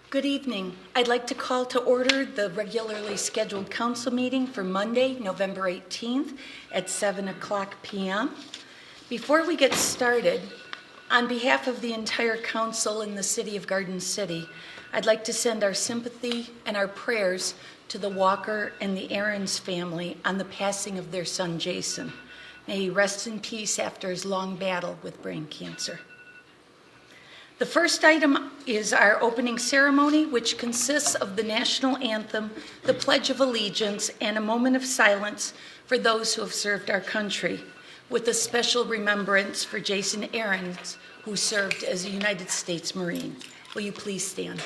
Good evening. I'd like to call to order the regularly scheduled council meeting for Monday, November 18th at 7 o'clock p.m. Before we get started, on behalf of the entire council in the city of Garden City, I'd like to send our sympathy and our prayers to the Walker and the Aarons family on the passing of their son, Jason. May he rest in peace after his long battle with brain cancer. The first item is our opening ceremony, which consists of the national anthem, the Pledge of Allegiance, and a moment of silence for those who have served our country, with a special remembrance for Jason Aarons, who served as a United States Marine. Will you please stand?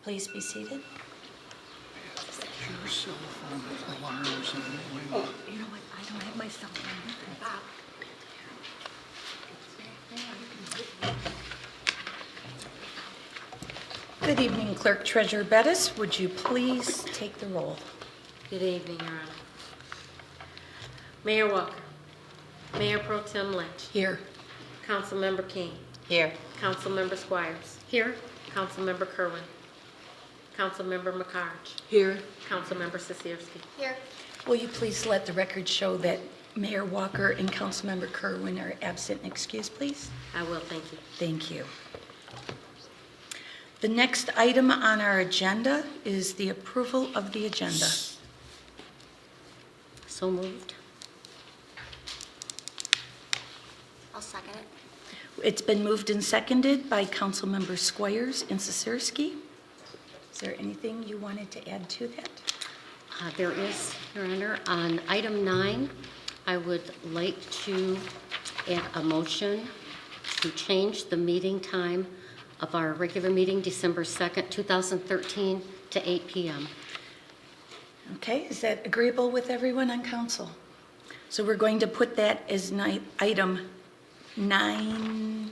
Please be seated. Your cell phone alarms and Oh, you know what? I don't have my cell phone. Good evening, Clerk Treasurer Bettis. Would you please take the roll? Good evening, Your Honor. Mayor Walker. Mayor Pro Tem Lynch. Here. Councilmember King. Here. Councilmember Squires. Here. Councilmember Kerwin. Councilmember McCarge. Here. Councilmember Sosierski. Here. Will you please let the record show that Mayor Walker and Councilmember Kerwin are absent and excused, please? I will, thank you. Thank you. The next item on our agenda is the approval of the agenda. So moved. I'll second it. It's been moved and seconded by Councilmember Squires and Sosierski. Is there anything you wanted to add to that? There is, Your Honor. On item 9, I would like to add a motion to change the meeting time of our regular meeting, December 2nd, 2013, to 8 p.m. Okay, is that agreeable with everyone on council? So we're going to put that as item 9.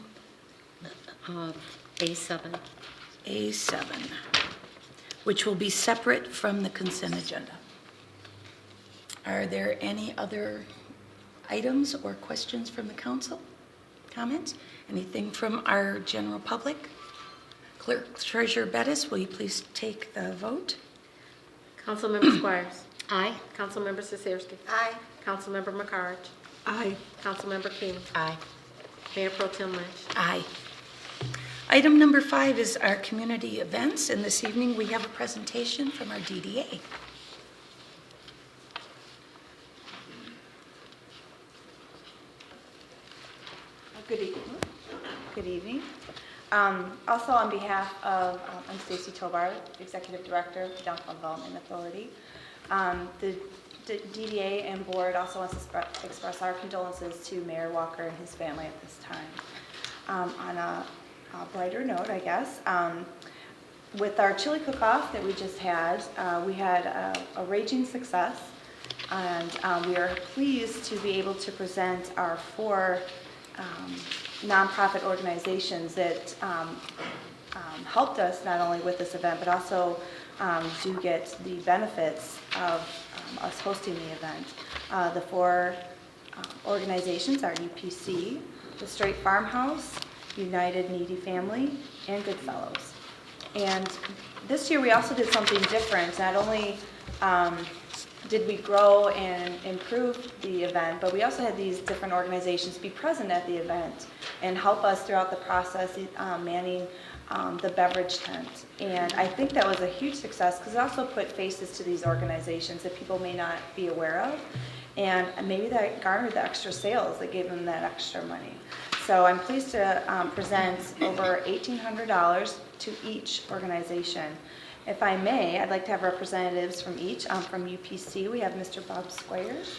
A7. A7, which will be separate from the consent agenda. Are there any other items or questions from the council? Comments? Anything from our general public? Clerk Treasurer Bettis, will you please take the vote? Councilmember Squires. Aye. Councilmember Sosierski. Aye. Councilmember McCarge. Aye. Councilmember King. Aye. Mayor Pro Tem Lynch. Aye. Item number 5 is our community events, and this evening we have a presentation from our DDA. Good evening. Good evening. Also on behalf of, I'm Stacy Tobar, Executive Director of the Downtown Development Authority. The DDA and board also wants to express our condolences to Mayor Walker and his family at this time. On a brighter note, I guess, With our chili cook-off that we just had, we had a raging success, and we are pleased to be able to present our 4 nonprofit organizations that helped us not only with this event, but also do get the benefits of us hosting the event. The 4 organizations are UPC, the Straight Farmhouse, United Needy Family, and Goodfellows. And this year we also did something different. Not only did we grow and improve the event, but we also had these different organizations be present at the event and help us throughout the process, manning the beverage tent. And I think that was a huge success because it also put faces to these organizations that people may not be aware of. And maybe that garnered the extra sales that gave them that extra money. So I'm pleased to present over $1,800 to each organization. If I may, I'd like to have representatives from each. From UPC, we have Mr. Bob Squires.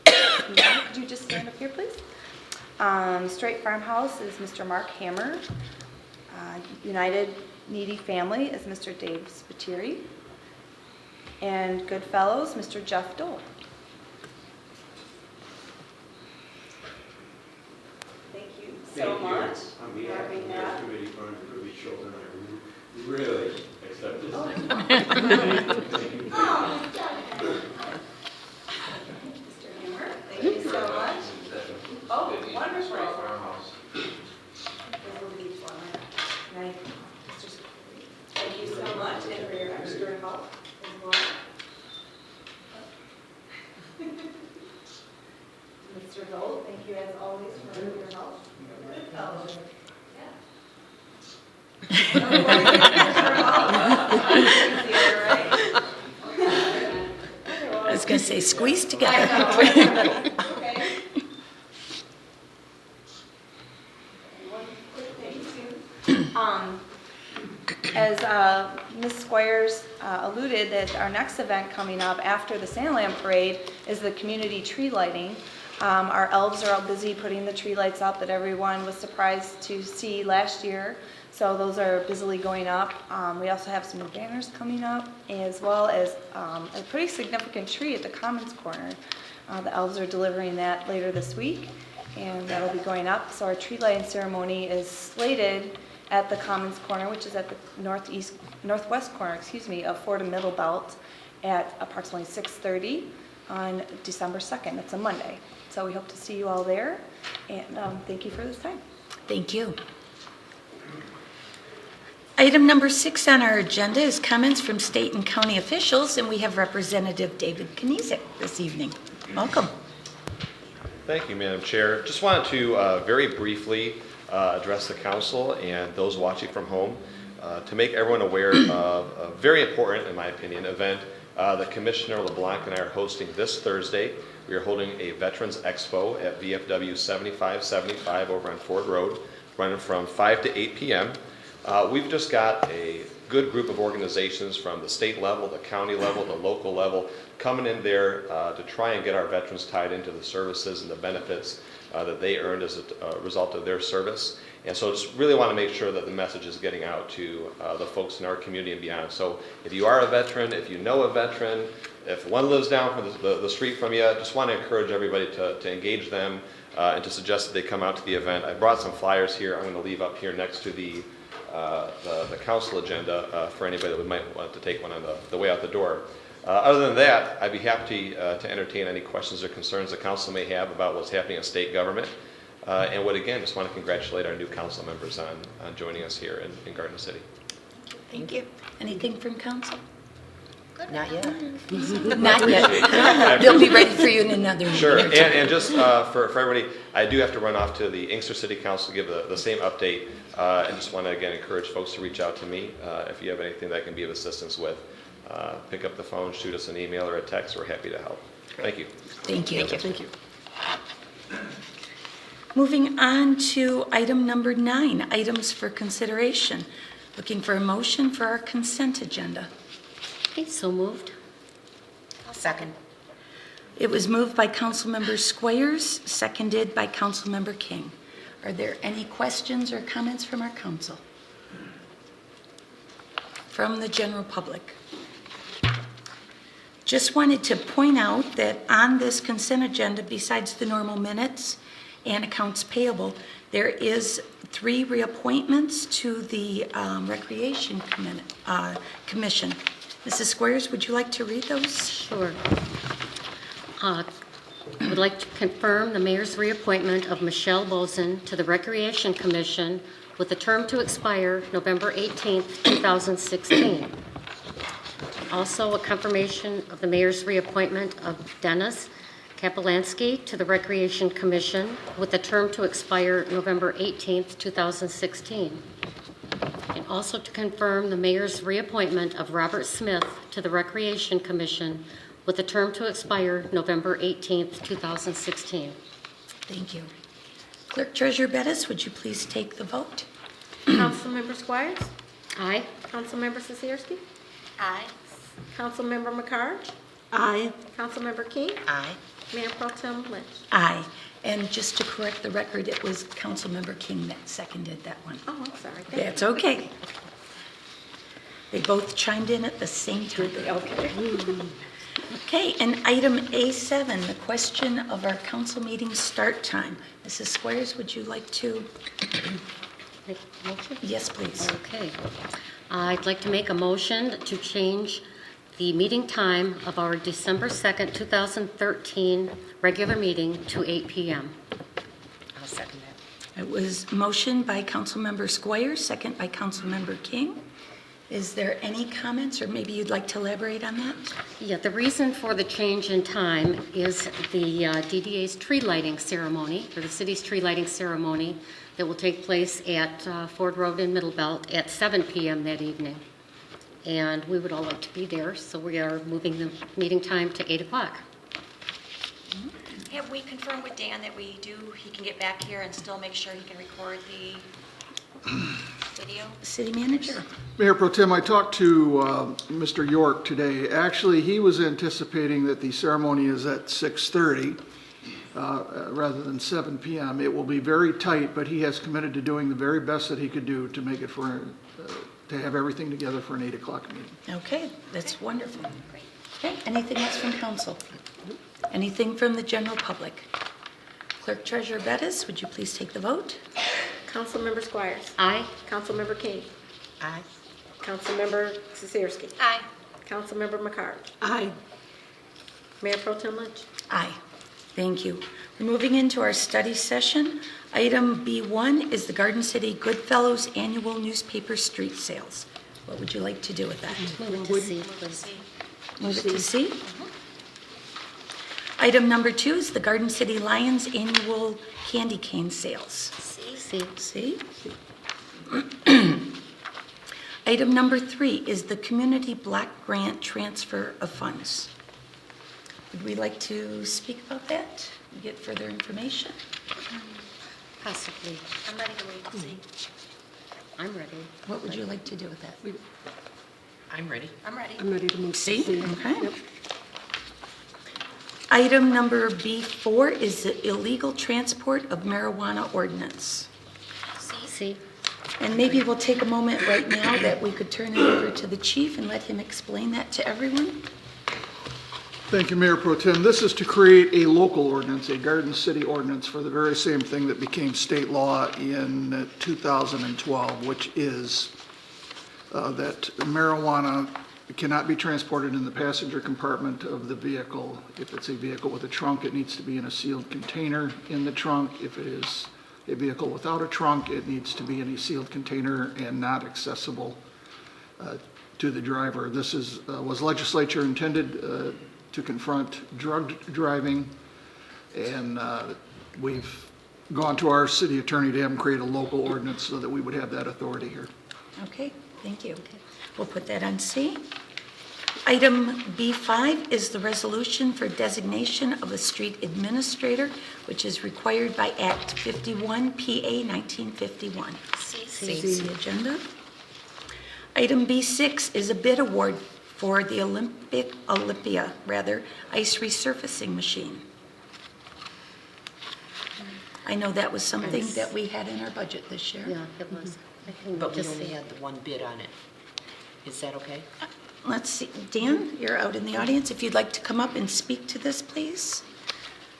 Could you just stand up here, please? Straight Farmhouse is Mr. Mark Hammer. United Needy Family is Mr. Dave Spiteri. And Goodfellows, Mr. Jeff Dole. So much. On behalf of the Mayor's Committee for Improving Children, I really accept this. Mr. Hammer, thank you so much. Oh, wonderful. Thank you so much and for your extra help as well. Mr. Dole, thank you as always for your help. I was going to say squeeze together. As Ms. Squires alluded, that our next event coming up after the Sandland Parade is the community tree lighting. Our elves are all busy putting the tree lights up that everyone was surprised to see last year. So those are busily going up. We also have some banners coming up, as well as a pretty significant tree at the Commons Corner. The elves are delivering that later this week, and that'll be going up. So our tree lighting ceremony is slated at the Commons Corner, which is at the northwest corner, of Fordham Middle Belt, at approximately 6:30 on December 2nd. It's a Monday. So we hope to see you all there, and thank you for this time. Thank you. Item number 6 on our agenda is comments from state and county officials, and we have Representative David Kniezek this evening. Welcome. Thank you, Madam Chair. Just wanted to very briefly address the council and those watching from home to make everyone aware of a very important, in my opinion, event that Commissioner LeBlanc and I are hosting this Thursday. We are holding a Veterans Expo at VFW 7575 over on Ford Road, running from 5 to 8 p.m. We've just got a good group of organizations from the state level, the county level, the local level, coming in there to try and get our veterans tied into the services and the benefits that they earned as a result of their service. And so just really want to make sure that the message is getting out to the folks in our community and beyond. So if you are a veteran, if you know a veteran, if one lives down from the street from you, just want to encourage everybody to engage them and to suggest that they come out to the event. I brought some flyers here. I'm going to leave up here next to the council agenda for anybody that might want to take one on the way out the door. Other than that, I'd be happy to entertain any questions or concerns the council may have about what's happening in state government. And would again just want to congratulate our new council members on joining us here in Garden City. Thank you. Anything from council? Not yet. Not yet. They'll be ready for you in another minute. Sure, and just for everybody, I do have to run off to the Inkster City Council to give the same update, and just want to again encourage folks to reach out to me if you have anything that I can be of assistance with. Pick up the phone, shoot us an email or a text. We're happy to help. Thank you. Thank you. Thank you. Moving on to item number 9, items for consideration. Looking for a motion for our consent agenda. Okay, so moved. I'll second. It was moved by Councilmember Squires, seconded by Councilmember King. Are there any questions or comments from our council? from the general public? Just wanted to point out that on this consent agenda, besides the normal minutes and accounts payable, there is 3 reappointments to the Recreation Commission. Mrs. Squires, would you like to read those? Sure. I would like to confirm the mayor's reappointment of Michelle Bozen to the Recreation Commission with a term to expire November 18th, 2016. Also, a confirmation of the mayor's reappointment of Dennis Kapelansky to the Recreation Commission with a term to expire November 18th, 2016. And also to confirm the mayor's reappointment of Robert Smith to the Recreation Commission with a term to expire November 18th, 2016. Thank you. Clerk Treasurer Bettis, would you please take the vote? Councilmember Squires? Aye. Councilmember Sosierski? Aye. Councilmember McCarge? Aye. Councilmember King? Aye. Mayor Pro Tem Lynch? Aye. And just to correct the record, it was Councilmember King that seconded that one. Oh, I'm sorry. Thank That's okay. They both chimed in at the same time. Okay. Okay, and item A7, the question of our council meeting start time. Mrs. Squires, would you like to? Make a motion? Yes, please. Okay. I'd like to make a motion to change the meeting time of our December 2nd, 2013 regular meeting to 8 p.m. I'll second that. It was motion by Councilmember Squires, second by Councilmember King. Is there any comments, or maybe you'd like to elaborate on that? Yeah, the reason for the change in time is the DDA's tree lighting ceremony, or the city's tree lighting ceremony that will take place at Ford Road in Middlebelt at 7 p.m. that evening. And we would all like to be there, so we are moving the meeting time to 8 o'clock. Have we confirmed with Dan that he can get back here and still make sure he can record the video? City Manager? Mayor Pro Tem, I talked to Mr. York today. Actually, he was anticipating that the ceremony is at 6:30 rather than 7 p.m. It will be very tight, but he has committed to doing the very best that he could do to make it to have everything together for an 8 o'clock meeting. Okay, that's wonderful. Okay, anything else from council? Anything from the general public? Clerk Treasurer Bettis, would you please take the vote? Councilmember Squires? Aye. Councilmember King? Aye. Councilmember Sosierski? Aye. Councilmember McCarge? Aye. Mayor Pro Tem Lynch? Aye. Thank you. We're moving into our study session. Item B1 is the Garden City Goodfellows Annual Newspaper Street Sales. What would you like to do with that? Move it to C, please. Move it to C. Item number 2 is the Garden City Lions Annual Candy Cane Sales. C. See? Item number 3 is the Community Block Grant Transfer of Funds. Would we like to speak about that? Get further information? Possibly. I'm ready to wait and see. I'm ready. What would you like to do with that? I'm ready. I'm ready. I'm ready to move C? Okay. Item number B4 is the illegal transport of marijuana ordinance. C. And maybe we'll take a moment right now that we could turn it over to the chief and let him explain that to everyone. Thank you, Mayor Pro Tem. This is to create a local ordinance, a Garden City ordinance for the very same thing that became state law in 2012, which is that marijuana cannot be transported in the passenger compartment of the vehicle. If it's a vehicle with a trunk, it needs to be in a sealed container in the trunk. If it is a vehicle without a trunk, it needs to be in a sealed container and not accessible to the driver. This was legislature intended to confront drug driving, and we've gone to our city attorney to have him create a local ordinance so that we would have that authority here. Okay, thank you. We'll put that on C. Item B5 is the resolution for designation of a street administrator, which is required by Act 51 PA 1951. C. See the agenda. Item B6 is a bid award for the Olympia Ice resurfacing machine. I know that was something that we had in our budget this year. Yeah, it was. I can But we just only see. had the one bid on it. Is that okay? Let's see, Dan, you're out in the audience. If you'd like to come up and speak to this, please.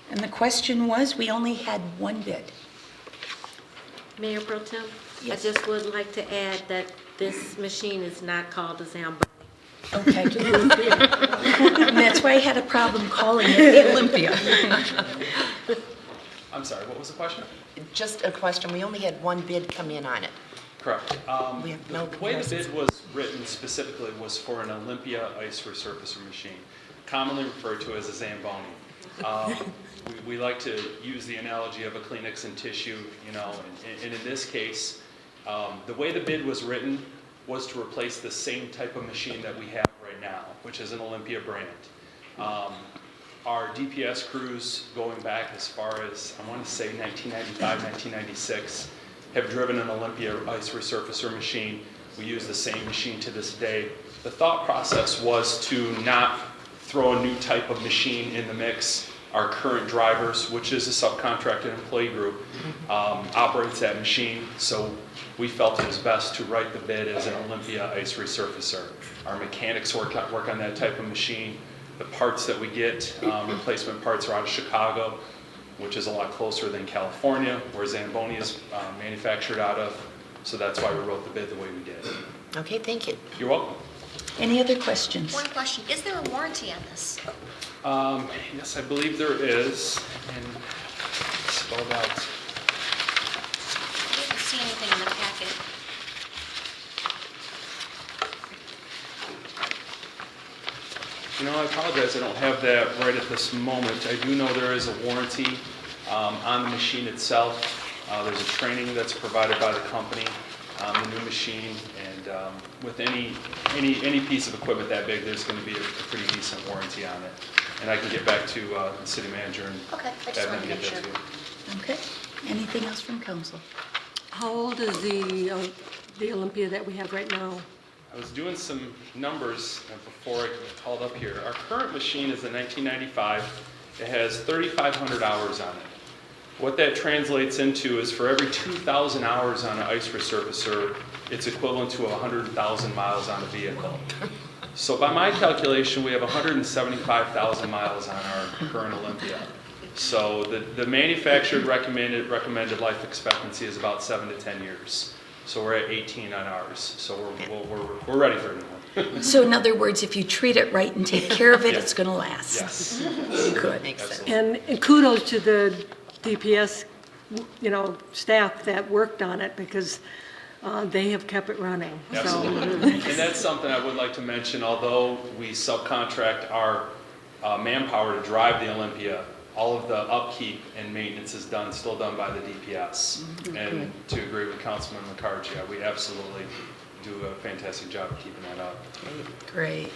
And the question was, we only had one bid. Mayor Pro Tem? Yes. I just would like to add that this machine is not called a Zamboni. Okay. And that's why I had a problem calling it the Olympia. I'm sorry, what was the question? Just a question. We only had one bid come in on it. Correct. We have no The way the comparisons. bid was written specifically was for an Olympia Ice resurfacer machine, commonly referred to as a Zamboni. We like to use the analogy of a Kleenex and tissue, you know, and in this case, the way the bid was written was to replace the same type of machine that we have right now, which is an Olympia brand. Our DPS crews, going back as far as, I want to say 1995, 1996, have driven an Olympia Ice resurfacer machine. We use the same machine to this day. The thought process was to not throw a new type of machine in the mix. Our current drivers, which is a subcontracted employee group, operates that machine, so we felt it was best to write the bid as an Olympia Ice resurfacer. Our mechanics work on that type of machine. The parts that we get, replacement parts, are out of Chicago, which is a lot closer than California, where Zamboni is manufactured out of. So that's why we wrote the bid the way we did. Okay, thank you. You're welcome. Any other questions? One question, is there a warranty on this? Yes, I believe there is, and it's spelled out. I didn't see anything in the packet. You know, I apologize, I don't have that right at this moment. I do know there is a warranty on the machine itself. There's a training that's provided by the company on the new machine, and with any piece of equipment that big, there's going to be a pretty decent warranty on it. And I can get back to the city manager and Okay, I just have wanted him to get make that sure. to you. Okay. Anything else from council? How old is the Olympia that we have right now? I was doing some numbers before I called up here. Our current machine is a 1995. It has 3,500 hours on it. What that translates into is for every 2,000 hours on an ice resurfacer, it's equivalent to 100,000 miles on a vehicle. So by my calculation, we have 175,000 miles on our current Olympia. So the manufactured recommended life expectancy is about 7 to 10 years. So we're at 18 on ours. So we're ready for a new one. So in other words, if you treat it right and take care of it, Yeah. it's going to last. Yes. Good. Makes sense. Absolutely. And kudos to the DPS, staff that worked on it because they have kept it running. So, Absolutely. And that's something I would like to mention. Although we subcontract our manpower to drive the Olympia, all of the upkeep and maintenance is still done by the DPS. And to agree with Councilman McCarthy, we absolutely do a fantastic job of keeping that up. Great.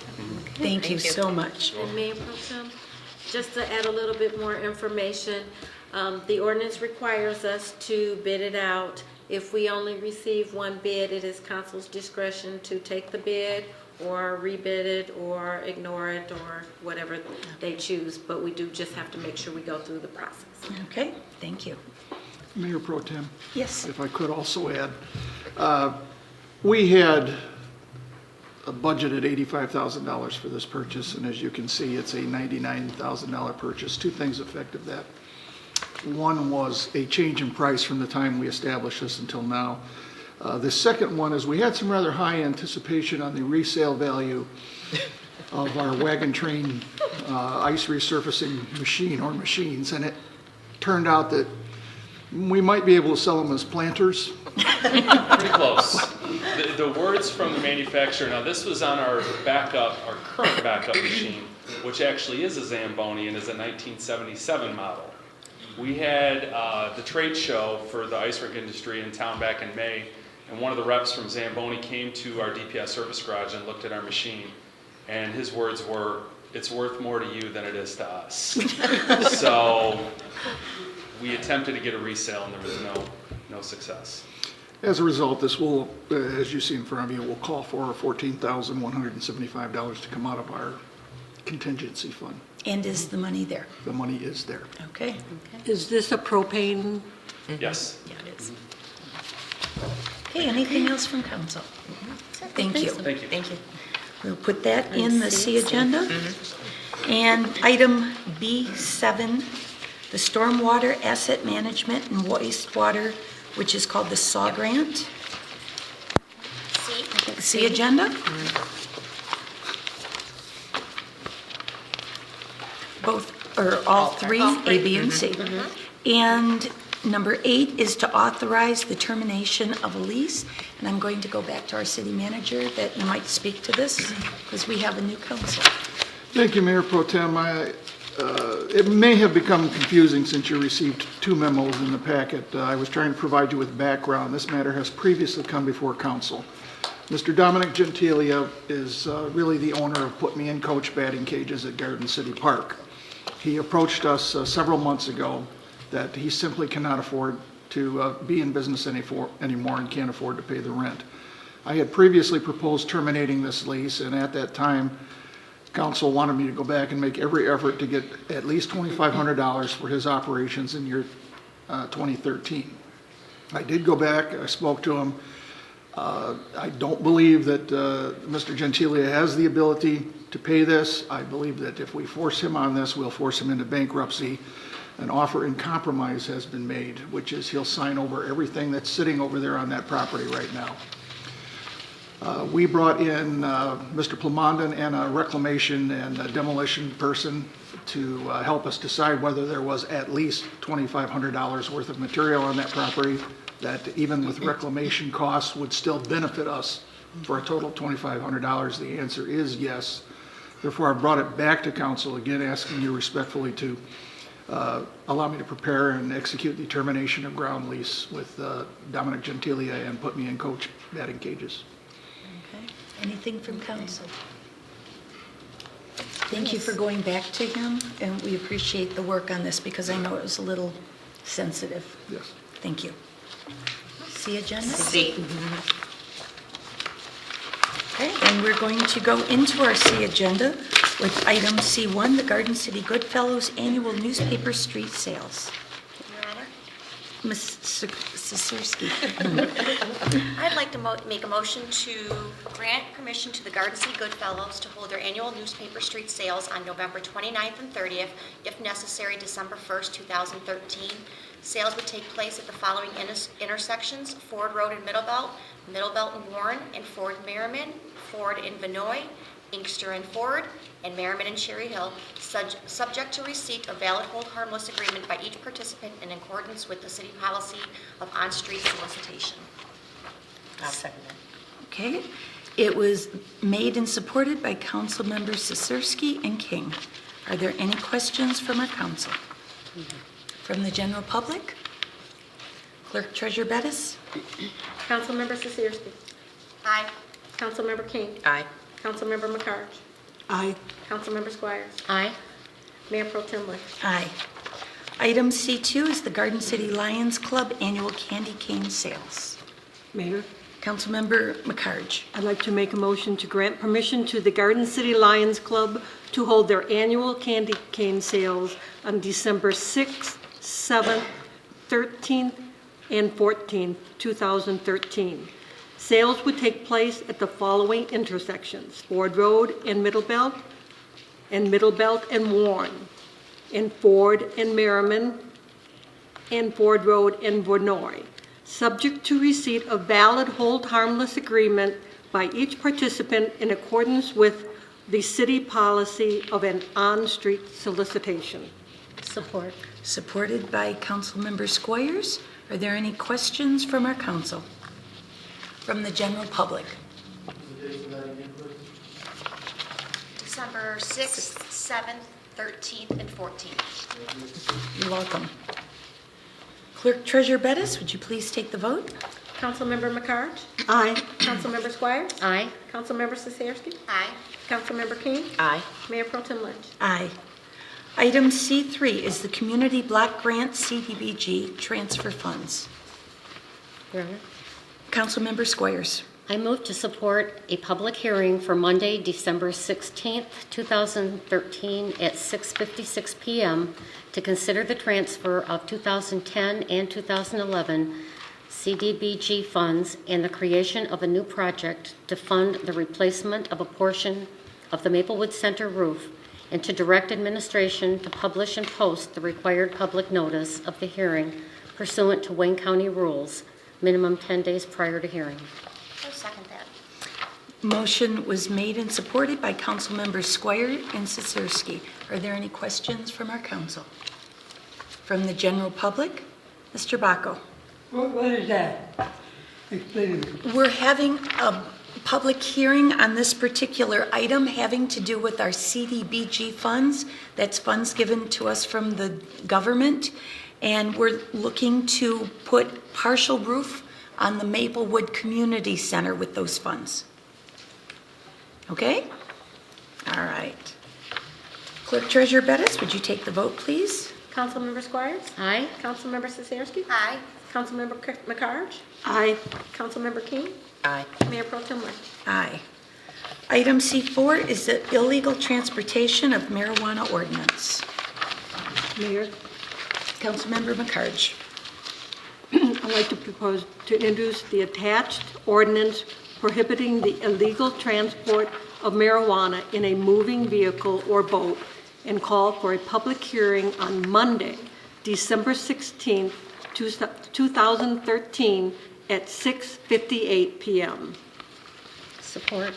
Thank you so much. And Mayor Pro Tem, just to add a little bit more information, the ordinance requires us to bid it out. If we only receive one bid, it is council's discretion to take the bid or rebid it or ignore it or whatever they choose, but we do just have to make sure we go through the process. Okay, thank you. Mayor Pro Tem, Yes. if I could also add, we had a budgeted $85,000 for this purchase, and as you can see, it's a $99,000 purchase. Two things affected that. One was a change in price from the time we established this until now. The second one is we had some rather high anticipation on the resale value of our wagon train ice resurfacing machine or machines, and it turned out that we might be able to sell them as planters. Pretty close. The words from the manufacturer, now this was on our current backup machine, which actually is a Zamboni and is a 1977 model. We had the trade show for the ice rink industry in town back in May, and one of the reps from Zamboni came to our DPS service garage and looked at our machine, and his words were, "It's worth more to you than it is to us." So we attempted to get a resale, and there was no success. As a result, this will, as you see in front of you, will call for $14,175 to come out of our contingency fund. And is the money there? The money is there. Okay. Is this a propane? Yes. Yeah, it is. Okay, anything else from council? Thank you. Thank you. Thank you. We'll put that in the C agenda. And item B7, the Stormwater Asset Management and Wastewater, which is called the SAW grant. C agenda. Both, or all three, A, B, and C. And number 8 is to authorize the termination of a lease. And I'm going to go back to our city manager that you might speak to this because we have a new council. Thank you, Mayor Pro Tem. It may have become confusing since you received 2 memos in the packet. I was trying to provide you with background. This matter has previously come before council. Mr. Dominic Gentilia is really the owner of Put Me in Coach batting cages at Garden City Park. He approached us several months ago that he simply cannot afford to be in business anymore and can't afford to pay the rent. I had previously proposed terminating this lease, and at that time, council wanted me to go back and make every effort to get at least $2,500 for his operations in year 2013. I did go back, I spoke to him. I don't believe that Mr. Gentilia has the ability to pay this. I believe that if we force him on this, we'll force him into bankruptcy. An offer in compromise has been made, which is he'll sign over everything that's sitting over there on that property right now. We brought in Mr. Plamondon and a reclamation and a demolition person to help us decide whether there was at least $2,500 worth of material on that property that even with reclamation costs would still benefit us for a total of $2,500. The answer is yes. Therefore, I brought it back to council again, asking you respectfully to allow me to prepare and execute the termination of ground lease with Dominic Gentilia and Put Me in Coach batting cages. Okay. Anything from council? Thank you for going back to him, and we appreciate the work on this because I know it was a little sensitive. Yes. Thank you. C agenda? C. Okay, and we're going to go into our C agenda with item C1, the Garden City Goodfellows Annual Newspaper Street Sales. Your Honor, Ms. Sisersky. I'd like to make a motion to grant permission to the Garden City Goodfellows to hold their annual newspaper street sales on November 29th and 30th, if necessary, December 1st, 2013. Sales would take place at the following intersections: Ford Road in Middlebelt and Warren, and Ford Merriman, Ford in Vinoy, Inkster and Ford, and Merriman and Cherry Hill, subject to receipt of valid hold harmless agreement by each participant in accordance with the city policy of on-street solicitation. I'll second that. Okay, it was made and supported by council members Sisersky and King. Are there any questions from our council? From the general public? Clerk Treasurer Bettis? Councilmember Sisersky. Aye. Councilmember King. Aye. Councilmember McCarge. Aye. Councilmember Squires. Aye. Mayor Pro Tem Lynch. Aye. Item C2 is the Garden City Lions Club Annual Candy Cane Sales. Mayor, Councilmember McCarge. I'd like to make a motion to grant permission to the Garden City Lions Club to hold their annual candy cane sales on December 6th, 7th, 13th, and 14th, 2013. Sales would take place at the following intersections: Ford Road and Middlebelt and Warren, and Ford and Merriman, and Ford Road and Vinoy, subject to receipt of valid hold harmless agreement by each participant in accordance with the city policy of an on-street solicitation. Support. Supported by Councilmember Squires. Are there any questions from our council? From the general public? December 6th, 7th, 13th, and 14th. You're welcome. Clerk Treasurer Bettis, would you please take the vote? Councilmember McCarge. Aye. Councilmember Squires. Aye. Councilmember Sisersky. Aye. Councilmember King. Aye. Mayor Pro Tem Lynch. Aye. Item C3 is the Community Block Grant CDBG Transfer Funds. Your Honor. Councilmember Squires. I move to support a public hearing for Monday, December 16th, 2013 at 6:56 p.m. to consider the transfer of 2010 and 2011 CDBG funds and the creation of a new project to fund the replacement of a portion of the Maplewood Center roof, and to direct administration to publish and post the required public notice of the hearing pursuant to Wayne County rules, minimum 10 days prior to hearing. I'll second that. Motion was made and supported by Councilmembers Squire and Sisirski. Are there any questions from our council? From the general public? Mr. Bacco. What is that? Explain to me. We're having a public hearing on this particular item having to do with our CDBG funds. That's funds given to us from the government. And we're looking to put partial roof on the Maplewood Community Center with those funds. Okay? All right. Clerk Treasurer Bettis, would you take the vote, please? Councilmember Squires? Aye. Councilmember Sisirski? Aye. Councilmember McCarge? Aye. Councilmember King? Aye. Mayor Pro Tem Lynch? Aye. Item C4 is the illegal transportation of marijuana ordinance. Mayor, Councilmember McCarge. I'd like to propose to introduce the attached ordinance prohibiting the illegal transport of marijuana in a moving vehicle or boat, and call for a public hearing on Monday, December 16th, 2013, at 6:58 p.m. Support.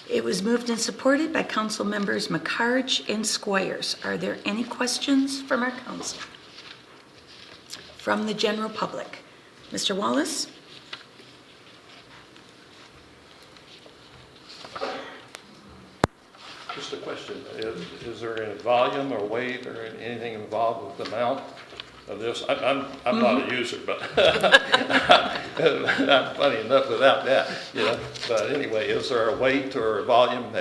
It was moved and supported by Council Members McCarge and Squires. Are there any questions from our council? From the general public? Mr. Wallace? Just a question, is there a volume or weight or anything involved with the amount of this? I'm not a user, but I'm funny enough without that, you know. But anyway, is there a weight or a volume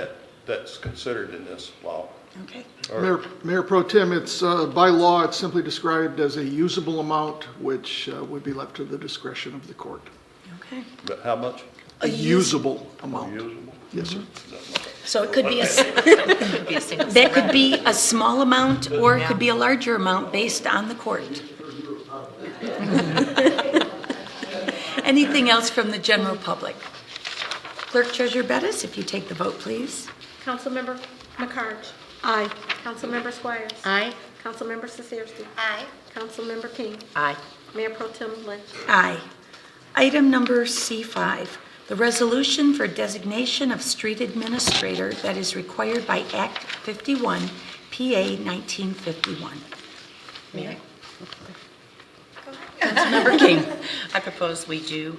that's considered in this law? Okay. Mayor Pro Tem, it's, by law, it's simply described as a usable amount, which would be left to the discretion of the court. Okay. But how much? A usable amount. Usable? Yes, sir. So it could be Be a single that could cigarette. be a small amount or it could be a larger amount based on the court. Anything else from the general public? Clerk Treasurer Bettis, if you take the vote, please. Councilmember McCarge? Aye. Councilmember Squires? Aye. Councilmember Sisirski? Aye. Councilmember King? Aye. Mayor Pro Tem Lynch? Aye. Item number C5, the resolution for designation of street administrator that is required by Act 51, PA 1951. Mayor? Councilmember King. I propose we do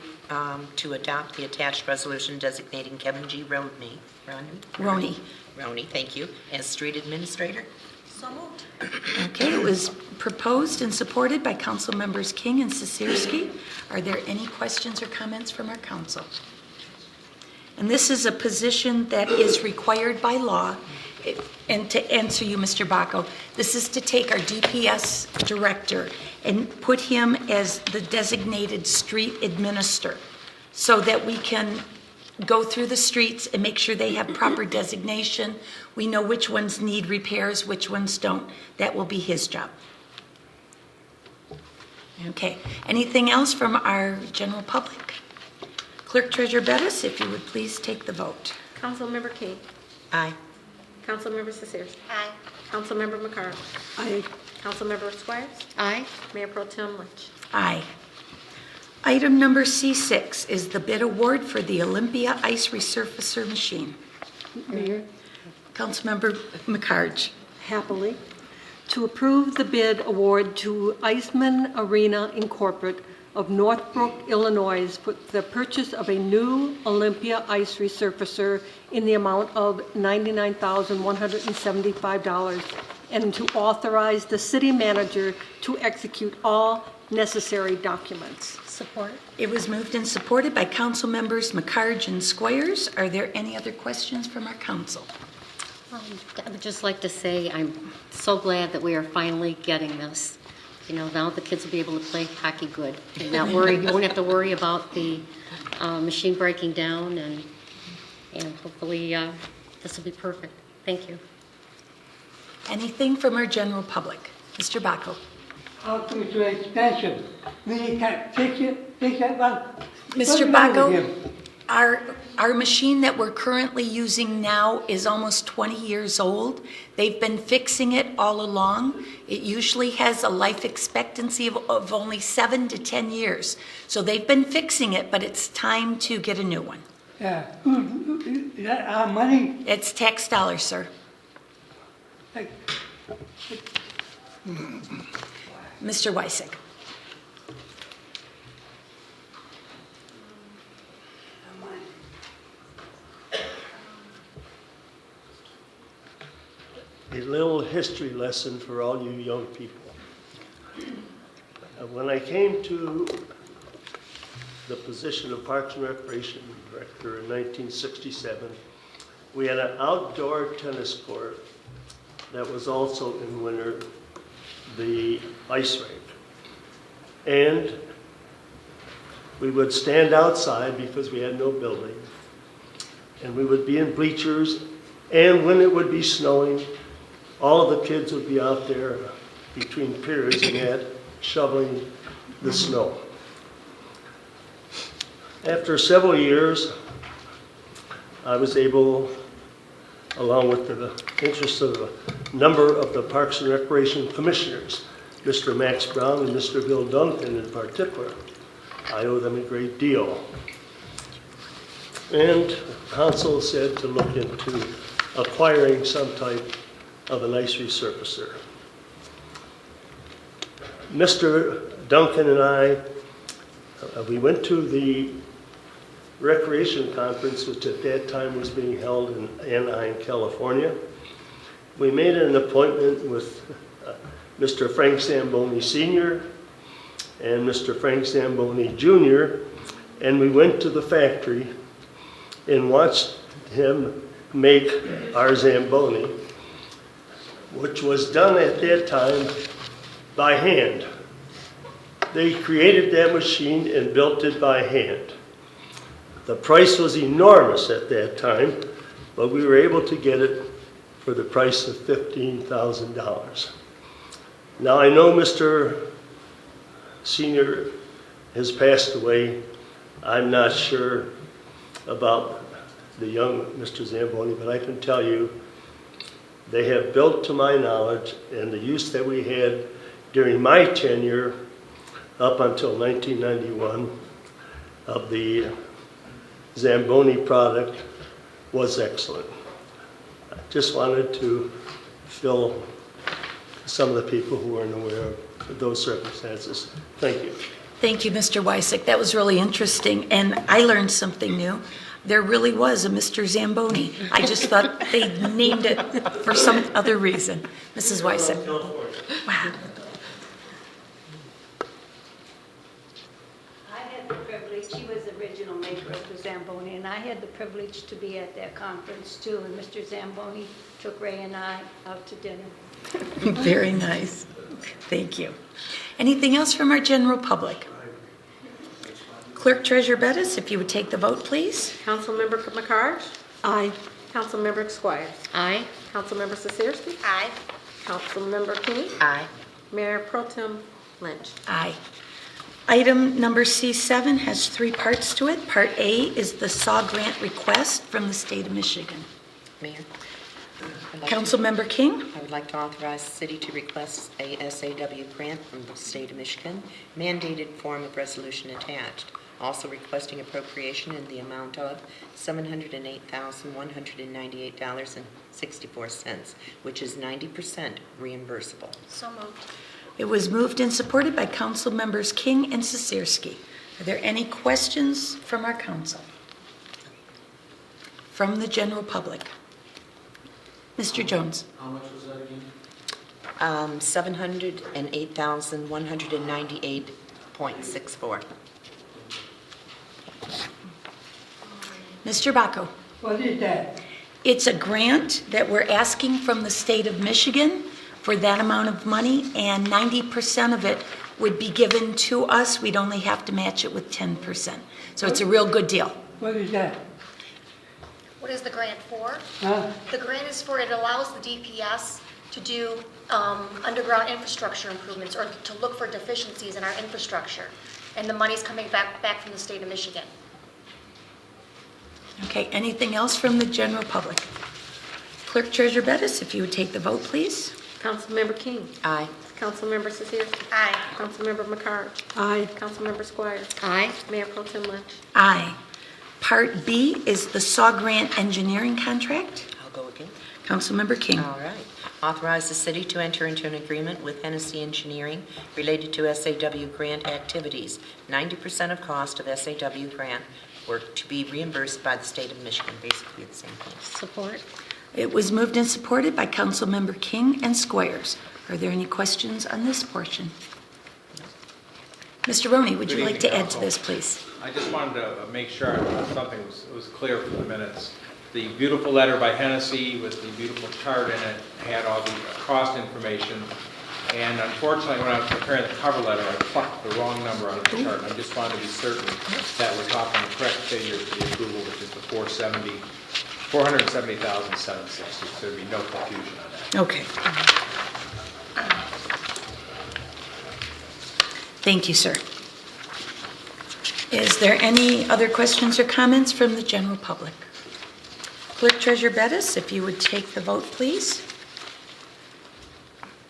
to adopt the attached resolution designating Kevin G. Roney. Roney, thank you, as street administrator. So moved. Okay, it was proposed and supported by Council Members King and Sisirski. Are there any questions or comments from our council? And this is a position that is required by law. And to answer you, Mr. Bacco, this is to take our DPS director and put him as the designated street administrator so that we can go through the streets and make sure they have proper designation. We know which ones need repairs, which ones don't. That will be his job. Okay. Anything else from our general public? Clerk Treasurer Bettis, if you would please take the vote. Councilmember King? Aye. Councilmember Sisirski? Aye. Councilmember McCarge? Aye. Councilmember Squires? Aye. Mayor Pro Tem Lynch? Aye. Item number C6 is the bid award for the Olympia Ice resurfacer machine. Mayor, Councilmember McCarge. happily, to approve the bid award to Iceman Arena Incorporated of Northbrook, Illinois, for the purchase of a new Olympia Ice resurfacer in the amount of $99,175, and to authorize the city manager to execute all necessary documents. Support. It was moved and supported by Council Members McCarge and Squires. Are there any other questions from our council? I would just like to say I'm so glad that we are finally getting this. You know, now the kids will be able to play hockey good and not worry. You won't have to worry about the machine breaking down, and hopefully this will be perfect. Thank you. Anything from our general public? Mr. Bacco. How to extension, meaning can fix it They said, well, Mr. what's wrong Baco, with him? our machine that we're currently using now is almost 20 years old. They've been fixing it all along. It usually has a life expectancy of only 7 to 10 years. So they've been fixing it, but it's time to get a new one. Yeah, is that our money? It's tax dollars, sir. Like, Mr. Wysick. A little history lesson for all you young people. When I came to the position of Parks and Recreation Director in 1967, we had an outdoor tennis court that was also in winter the ice rink. And we would stand outside because we had no building. And we would be in bleachers, and when it would be snowing, all of the kids would be out there between periods and that shoveling the snow. After several years, I was able, along with the interest of a number of the Parks and Recreation Commissioners, Mr. Max Brown and Mr. Bill Duncan in particular, I owe them a great deal. And council said to look into acquiring some type of an ice resurfacer. Mr. Duncan and I, we went to the recreation conference, which at that time was being held in Anaheim, California. We made an appointment with Mr. Frank Zamboni Sr. and Mr. Frank Zamboni Jr., and we went to the factory and watched him make our Zamboni, which was done at that time by hand. They created that machine and built it by hand. The price was enormous at that time, but we were able to get it for the price of $15,000. Now I know Mr. Senior has passed away. I'm not sure about the young Mr. Zamboni, but I can tell you they have built, to my knowledge, and the use that we had during my tenure up until 1991 of the Zamboni product was excellent. I just wanted to fill some of the people who weren't aware of those circumstances. Thank you. Thank you, Mr. Wysick. That was really interesting, and I learned something new. There really was a Mr. Zamboni. I just thought they named it for some other reason. Mrs. Wysick. Wow. I had the privilege, he was the original maker of the Zamboni, and I had the privilege to be at that conference too, and Mr. Zamboni took Ray and I out to dinner. Very nice. Thank you. Anything else from our general public? Clerk Treasurer Bettis, if you would take the vote, please. Councilmember McCarge? Aye. Councilmember Squires? Aye. Councilmember Sisirski? Aye. Councilmember King? Aye. Mayor Pro Tem Lynch? Aye. Item number C7 has 3 parts to it. Part A is the SAW grant request from the state of Michigan. Mayor? I'd like to- Councilmember King? I would like to authorize the city to request a SAW grant from the state of Michigan, mandated form of resolution attached. Also requesting appropriation in the amount of $708,198.64, which is 90% reimbursable. So moved. It was moved and supported by Council Members King and Sisirski. Are there any questions from our council? From the general public? Mr. Jones? How much was that again? $708,198.64. Mr. Baco? What is that? It's a grant that we're asking from the state of Michigan for that amount of money, and 90% of it would be given to us. We'd only have to match it with 10%. So it's a real good deal. What is that? What is the grant for? Huh? The grant is for, it allows the DPS to do underground infrastructure improvements or to look for deficiencies in our infrastructure. And the money's coming back from the state of Michigan. Okay, anything else from the general public? Clerk Treasurer Bettis, if you would take the vote, please. Councilmember King. Aye. Councilmember Sosierski. Aye. Councilmember McCarge. Aye. Councilmember Squires. Aye. Mayor Pro Tem Lynch. Aye. Part B is the SAW grant engineering contract. I'll go again. Councilmember King. All right. Authorize the city to enter into an agreement with Hennessy Engineering related to SAW grant activities. 90% of cost of SAW grant work to be reimbursed by the state of Michigan, basically the same thing. Support. It was moved and supported by Councilmember King and Squires. Are there any questions on this portion? Mr. Roney, would you Good like to evening, add to Council. this, please? I just wanted to make sure something was clear for the minutes. The beautiful letter by Hennessy with the beautiful chart in it had all the cost information. And unfortunately, when I was preparing the cover letter, I plucked the wrong number out of the chart. I just wanted to be certain that we're talking the correct figure for the approval, which is the 470,760. So there'd be no confusion on that. Okay. Thank you, sir. Is there any other questions or comments from the general public? Clerk Treasurer Bettis, if you would take the vote, please.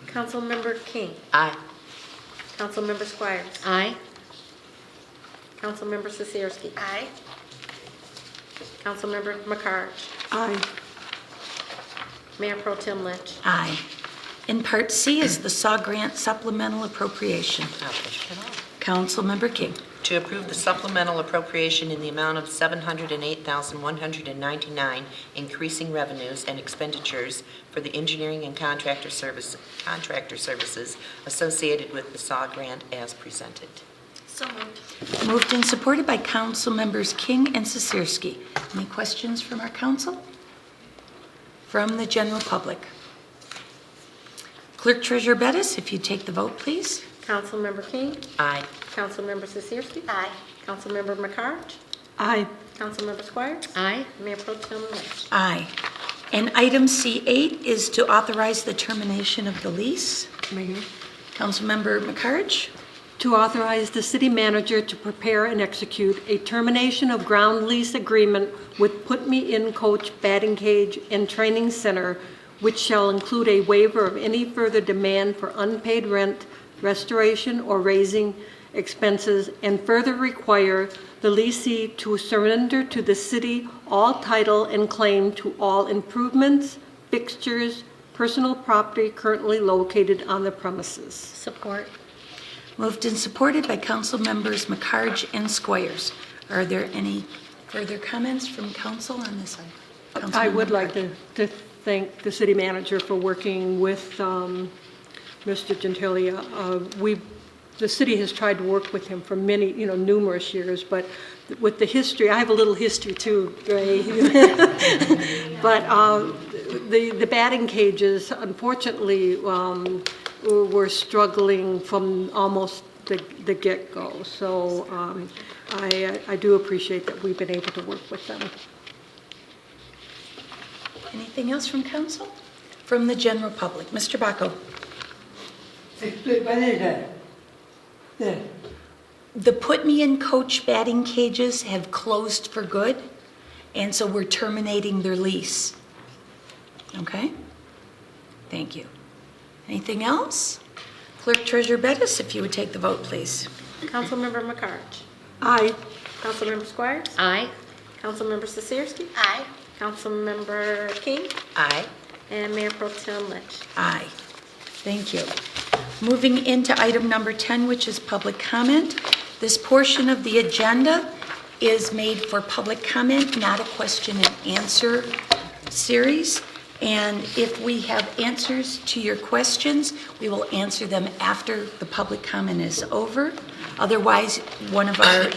Councilmember King. Aye. Councilmember Squires. Aye. Councilmember Sosierski. Aye. Councilmember McCarge. Aye. Mayor Pro Tem Lynch. Aye. And Part C is the SAW grant supplemental appropriation. I'll push it off. Councilmember King. To approve the supplemental appropriation in the amount of $708,199, increasing revenues and expenditures for the engineering and contractor services associated with the SAW grant as presented. So moved. Moved and supported by Councilmembers King and Sosierski. Any questions from our council? From the general public? Clerk Treasurer Bettis, if you'd take the vote, please. Councilmember King. Aye. Councilmember Sosierski. Aye. Councilmember McCarge. Aye. Councilmember Squires. Aye. Mayor Pro Tem Lynch. Aye. And item C8 is to authorize the termination of the lease. Mayor. Councilmember McCarge. To authorize the city manager to prepare and execute a termination of ground lease agreement with Put Me In Coach Batting Cage and Training Center, which shall include a waiver of any further demand for unpaid rent, restoration, or raising expenses, and further require the leasee to surrender to the city all title and claim to all improvements, fixtures, personal property currently located on the premises. Support. Moved and supported by Council Members McCarge and Squires. Are there any further comments from council on this item? I would Councilmember like McCarge. to thank the city manager for working with Mr. Gentilia. The city has tried to work with him for many, numerous years, but with the history, I have a little history too, Ray. But the batting cages, unfortunately, were struggling from almost the get-go. So I do appreciate that we've been able to work with them. Anything else from council? From the general public? Mr. Baco. Explain, what is that? Yeah. The Put Me In Coach batting cages have closed for good, and so we're terminating their lease. Okay? Thank you. Anything else? Clerk Treasurer Bettis, if you would take the vote, please. Councilmember McCarge. Aye. Councilmember Squires. Aye. Councilmember Sosierski. Aye. Councilmember King. Aye. And Mayor Pro Tem Lynch. Aye. Thank you. Moving into item number 10, which is public comment. This portion of the agenda is made for public comment, not a question and answer series. And if we have answers to your questions, we will answer them after the public comment is over. Otherwise, one of our,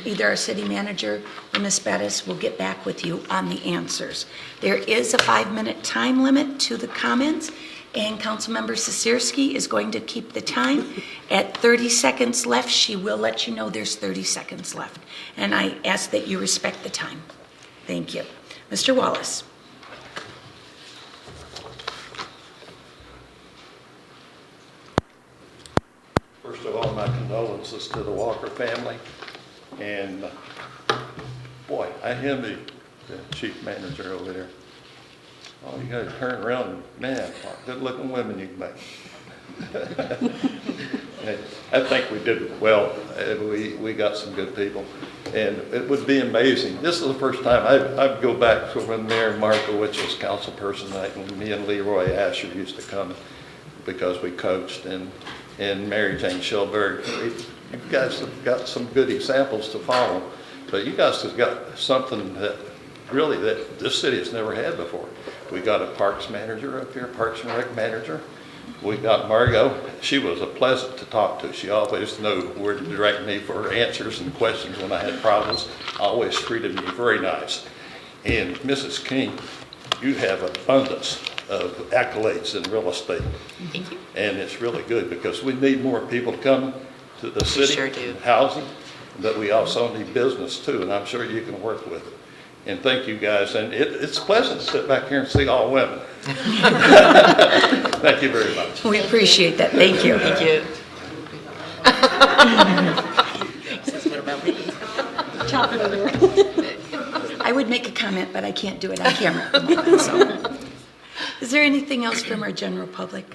either our city manager or Ms. Bettis will get back with you on the answers. There is a 5-minute time limit to the comments, and Councilmember Sosierski is going to keep the time. At 30 seconds left, she will let you know there's 30 seconds left. And I ask that you respect the time. Thank you. Mr. Wallace. First of all, my condolences to the Walker family. And boy, I envy the chief manager over there. Oh, you gotta turn around and, man, what good-looking women you can make. And I think we did well. We got some good people. And it would be amazing. This is the first time, I'd go back to when Mayor Markowitz was council person, when me and Leroy Asher used to come because we coached, and Mary Jane Schilberg. You guys have got some good examples to follow, but you guys have got something that really that this city has never had before. We got a parks manager up here, parks and rec manager. We got Margot. She was a pleasant to talk to. She always knew where to direct me for answers and questions when I had problems. Always treated me very nice. And Mrs. King, you have abundance of accolades in real estate. Thank you. And it's really good because we need more people to come to the city. Sure do. And housing, but we also need business too, and I'm sure you can work with it. And thank you guys, and it's pleasant to sit back here and see all women. Thank you very much. We appreciate that. Thank you. Thank you. I would make a comment, but I can't do it on camera. So. Is there anything else from our general public?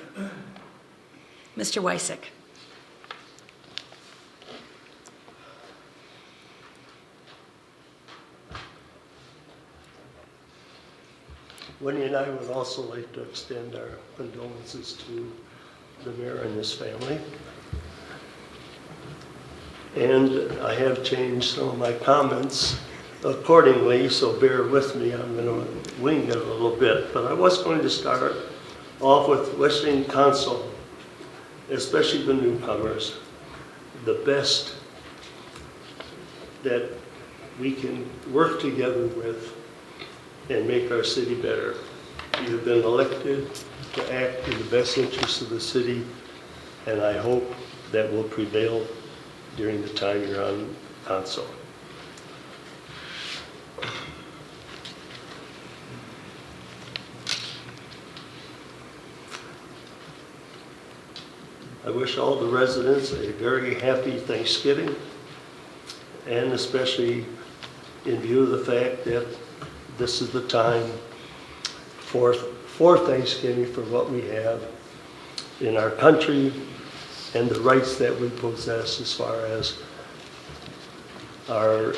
Mr. Wysick. Winnie and I would also like to extend our condolences to the mayor and his family. And I have changed some of my comments accordingly, so bear with me. I'm going to wing it a little bit. But I was going to start off with wishing council, especially the newcomers, the best that we can work together with and make our city better. You have been elected to act in the best interest of the city, and I hope that will prevail during the time you're on council. I wish all the residents a very happy Thanksgiving, and especially in view of the fact that this is the time for Thanksgiving for what we have in our country and the rights that we possess as far as our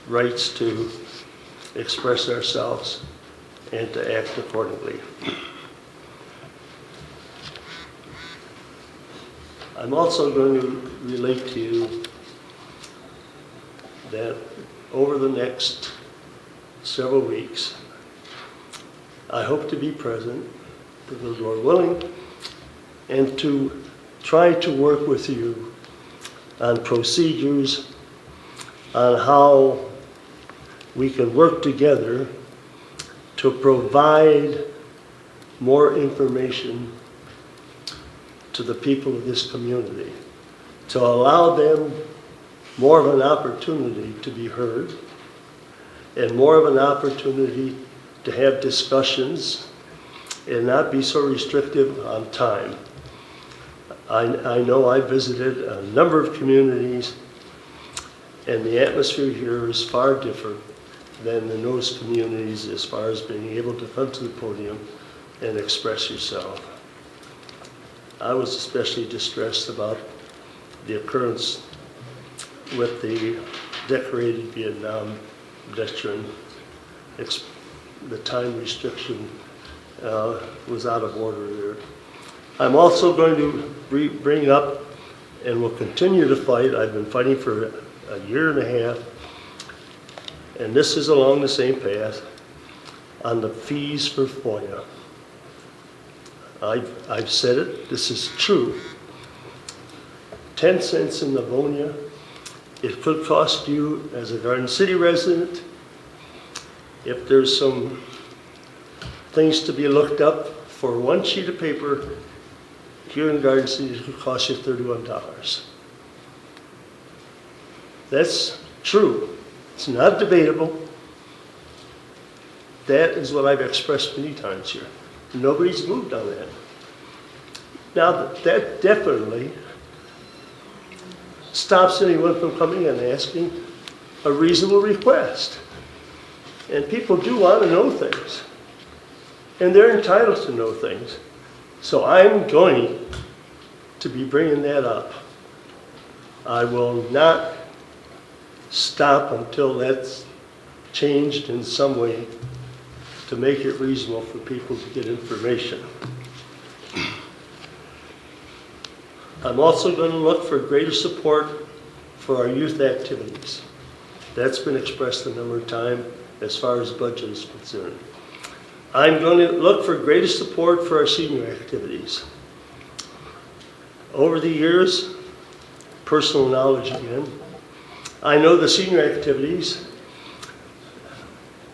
rights to express ourselves and to act accordingly. I'm also going to relate to you that over the next several weeks, I hope to be present, to the Lord willing, and to try to work with you on procedures, on how we can work together to provide more information to the people of this community, to allow them more of an opportunity to be heard, and more of an opportunity to have discussions and not be so restrictive on time. I know I visited a number of communities, and the atmosphere here is far different than in those communities as far as being able to come to the podium and express yourself. I was especially distressed about the occurrence with the decorated Vietnam veteran. The time restriction was out of order there. I'm also going to bring up, and will continue to fight, I've been fighting for a year and a half, and this is along the same path, on the fees for FOIA. I've said it, this is true. 10 cents in Livonia, it could cost you as a Garden City resident, if there's some things to be looked up for one sheet of paper, here in Garden City, it could cost you $31. That's true. It's not debatable. That is what I've expressed many times here. Nobody's moved on that. Now, that definitely stops anyone from coming and asking a reasonable request. And people do want to know things. And they're entitled to know things. So I'm going to be bringing that up. I will not stop until that's changed in some way to make it reasonable for people to get information. I'm also going to look for greater support for our youth activities. That's been expressed a number of times as far as budget is concerned. I'm going to look for greater support for our senior activities. Over the years, personal knowledge again, I know the senior activities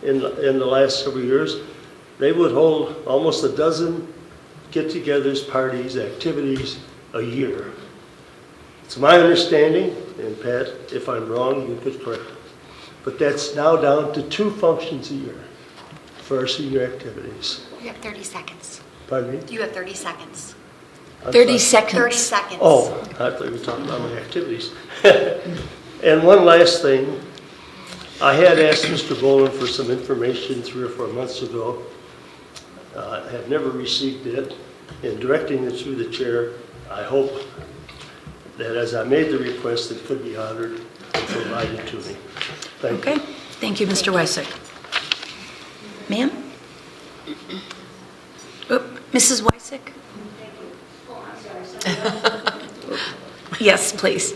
in the last several years, they would hold almost a dozen get-togethers, parties, activities a year. It's my understanding, and Pat, if I'm wrong, you could correct me, but that's now down to 2 functions a year for our senior activities. You have 30 seconds. Pardon me? You have 30 seconds. I'm 30 sorry. seconds. 30 seconds. Oh, I thought you were talking about my activities. And one last thing, I had asked Mr. Boland for some information 3 or 4 months ago. I have never received it. In directing it through the chair, I hope that as I made the request, it could be honored and provided to me. Thank you. Okay, thank you, Mr. Wysick. Ma'am? Mrs. Wysick? Yes, please.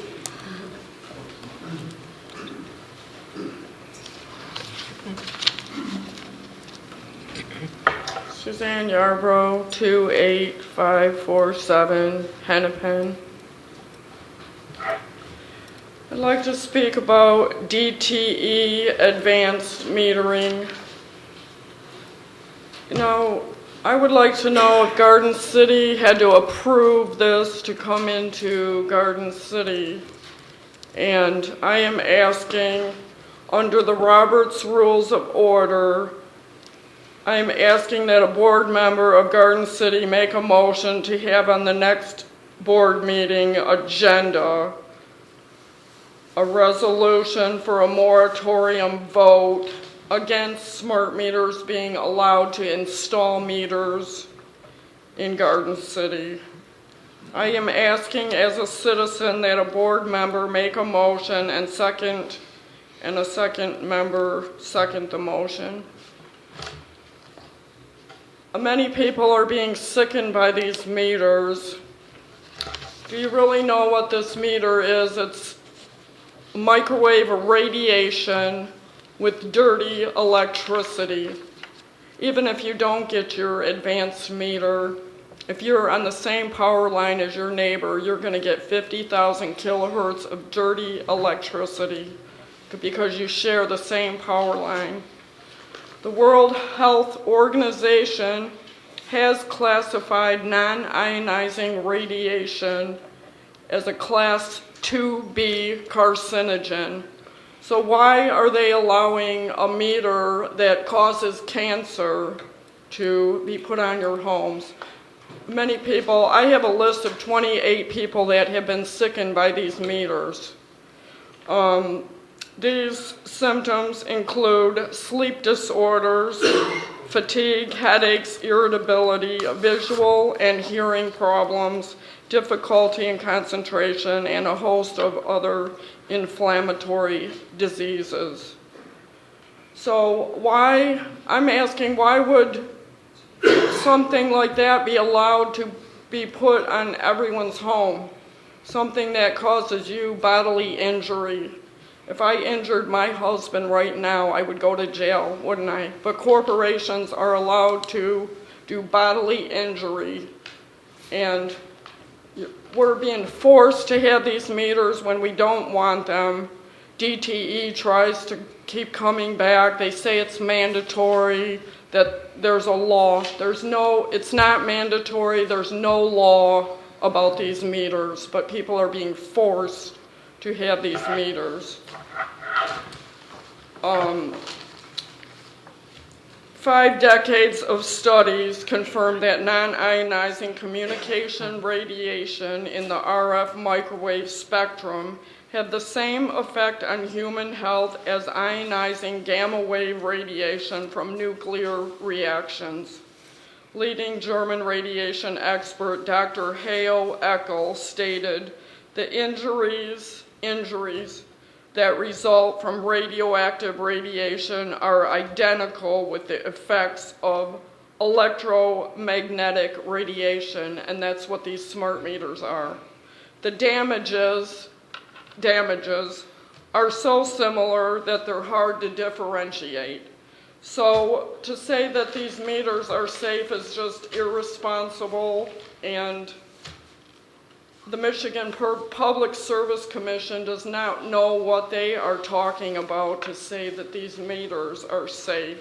Suzanne Yarbrough, 28547 Hennepin. I'd like to speak about DTE advanced metering. You know, I would like to know if Garden City had to approve this to come into Garden City. And I am asking, under the Roberts Rules of Order, I'm asking that a board member of Garden City make a motion to have on the next board meeting agenda a resolution for a moratorium vote against smart meters being allowed to install meters in Garden City. I am asking as a citizen that a board member make a motion and a second member second the motion. Many people are being sickened by these meters. Do you really know what this meter is? It's microwave radiation with dirty electricity. Even if you don't get your advanced meter, if you're on the same power line as your neighbor, you're going to get 50,000 kilohertz of dirty electricity because you share the same power line. The World Health Organization has classified non-ionizing radiation as a class 2B carcinogen. So why are they allowing a meter that causes cancer to be put on your homes? Many people, I have a list of 28 people that have been sickened by these meters. These symptoms include sleep disorders, fatigue, headaches, irritability, visual and hearing problems, difficulty in concentration, and a host of other inflammatory diseases. So I'm asking, why would something like that be allowed to be put on everyone's home? Something that causes you bodily injury. If I injured my husband right now, I would go to jail, wouldn't I? But corporations are allowed to do bodily injury, and we're being forced to have these meters when we don't want them. DTE tries to keep coming back. They say it's mandatory, that there's a law. It's not mandatory. There's no law about these meters, but people are being forced to have these 5 decades of studies confirm that non-ionizing communication radiation in the RF microwave spectrum have the same effect on human health as ionizing gamma wave radiation from nuclear reactions. Leading German radiation expert Dr. Heo Eckel stated, the injuries that result from radioactive radiation are identical with the effects of electromagnetic radiation, and that's what these smart meters are. The damages are so similar that they're hard to differentiate. So to say that these meters are safe is just irresponsible, and the Michigan Public Service Commission does not know what they are talking about to say that these meters are safe.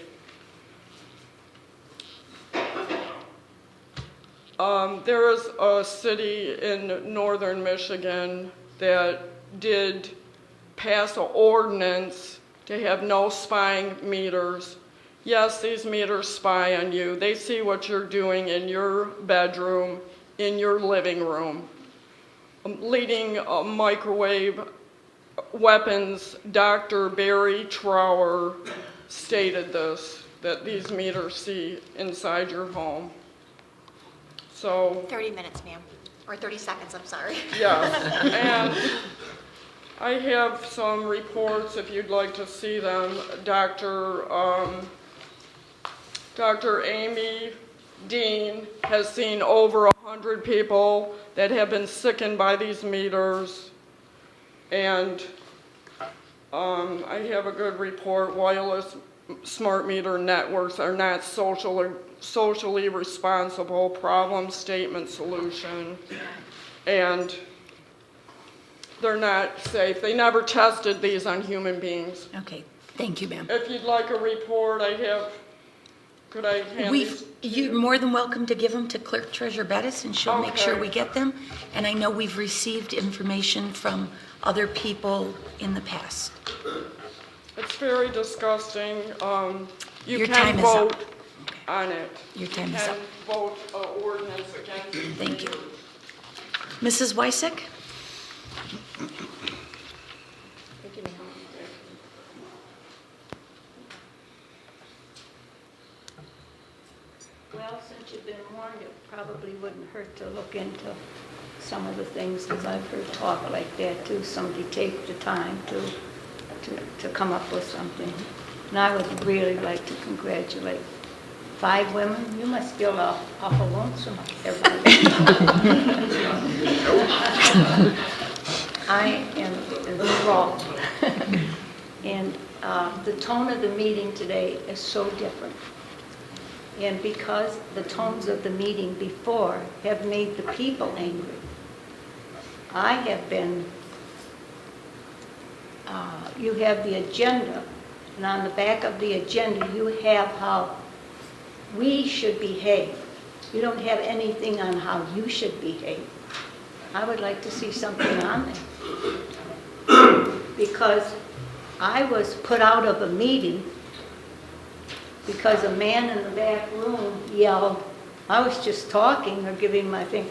There is a city in northern Michigan that did pass an ordinance to have no spying meters. Yes, these meters spy on you. They see what you're doing in your bedroom, in your living room. Leading microwave weapons, Dr. Barry Trower stated this, that these meters see inside your home. So, 30 minutes, ma'am, or 30 seconds, I'm sorry. yes, and I have some reports if you'd like to see them. Dr. Amy Dean has seen over 100 people that have been sickened by these meters, and I have a good report. Wireless smart meter networks are not socially responsible, problem statement solution, and they're not safe. They never tested these on human beings. Okay, thank you, ma'am. If you'd like a report, could I hand these? You're more than welcome to give them to Clerk Treasurer Bettis, and she'll make sure Okay. we get them. And I know we've received information from other people in the past. It's very disgusting. You Your can time is up. vote on it. Your time You is can up. vote ordinance against it. Thank you. Mrs. Wysick? Well, since you've been warned, it probably wouldn't hurt to look into some of the things, because I've heard talk like that too. Somebody take the time to come up with something. And I would really like to congratulate 5 women. You must feel awful lonesome every day. I am enthralled. And the tone of the meeting today is so different. And because the tones of the meeting before have made the people angry, I have been, you have the agenda, and on the back of the agenda you have how we should behave. You don't have anything on how you should behave. I would like to see something on there. Because I was put out of a meeting because a man in the back room yelled, I was just talking or giving my thing.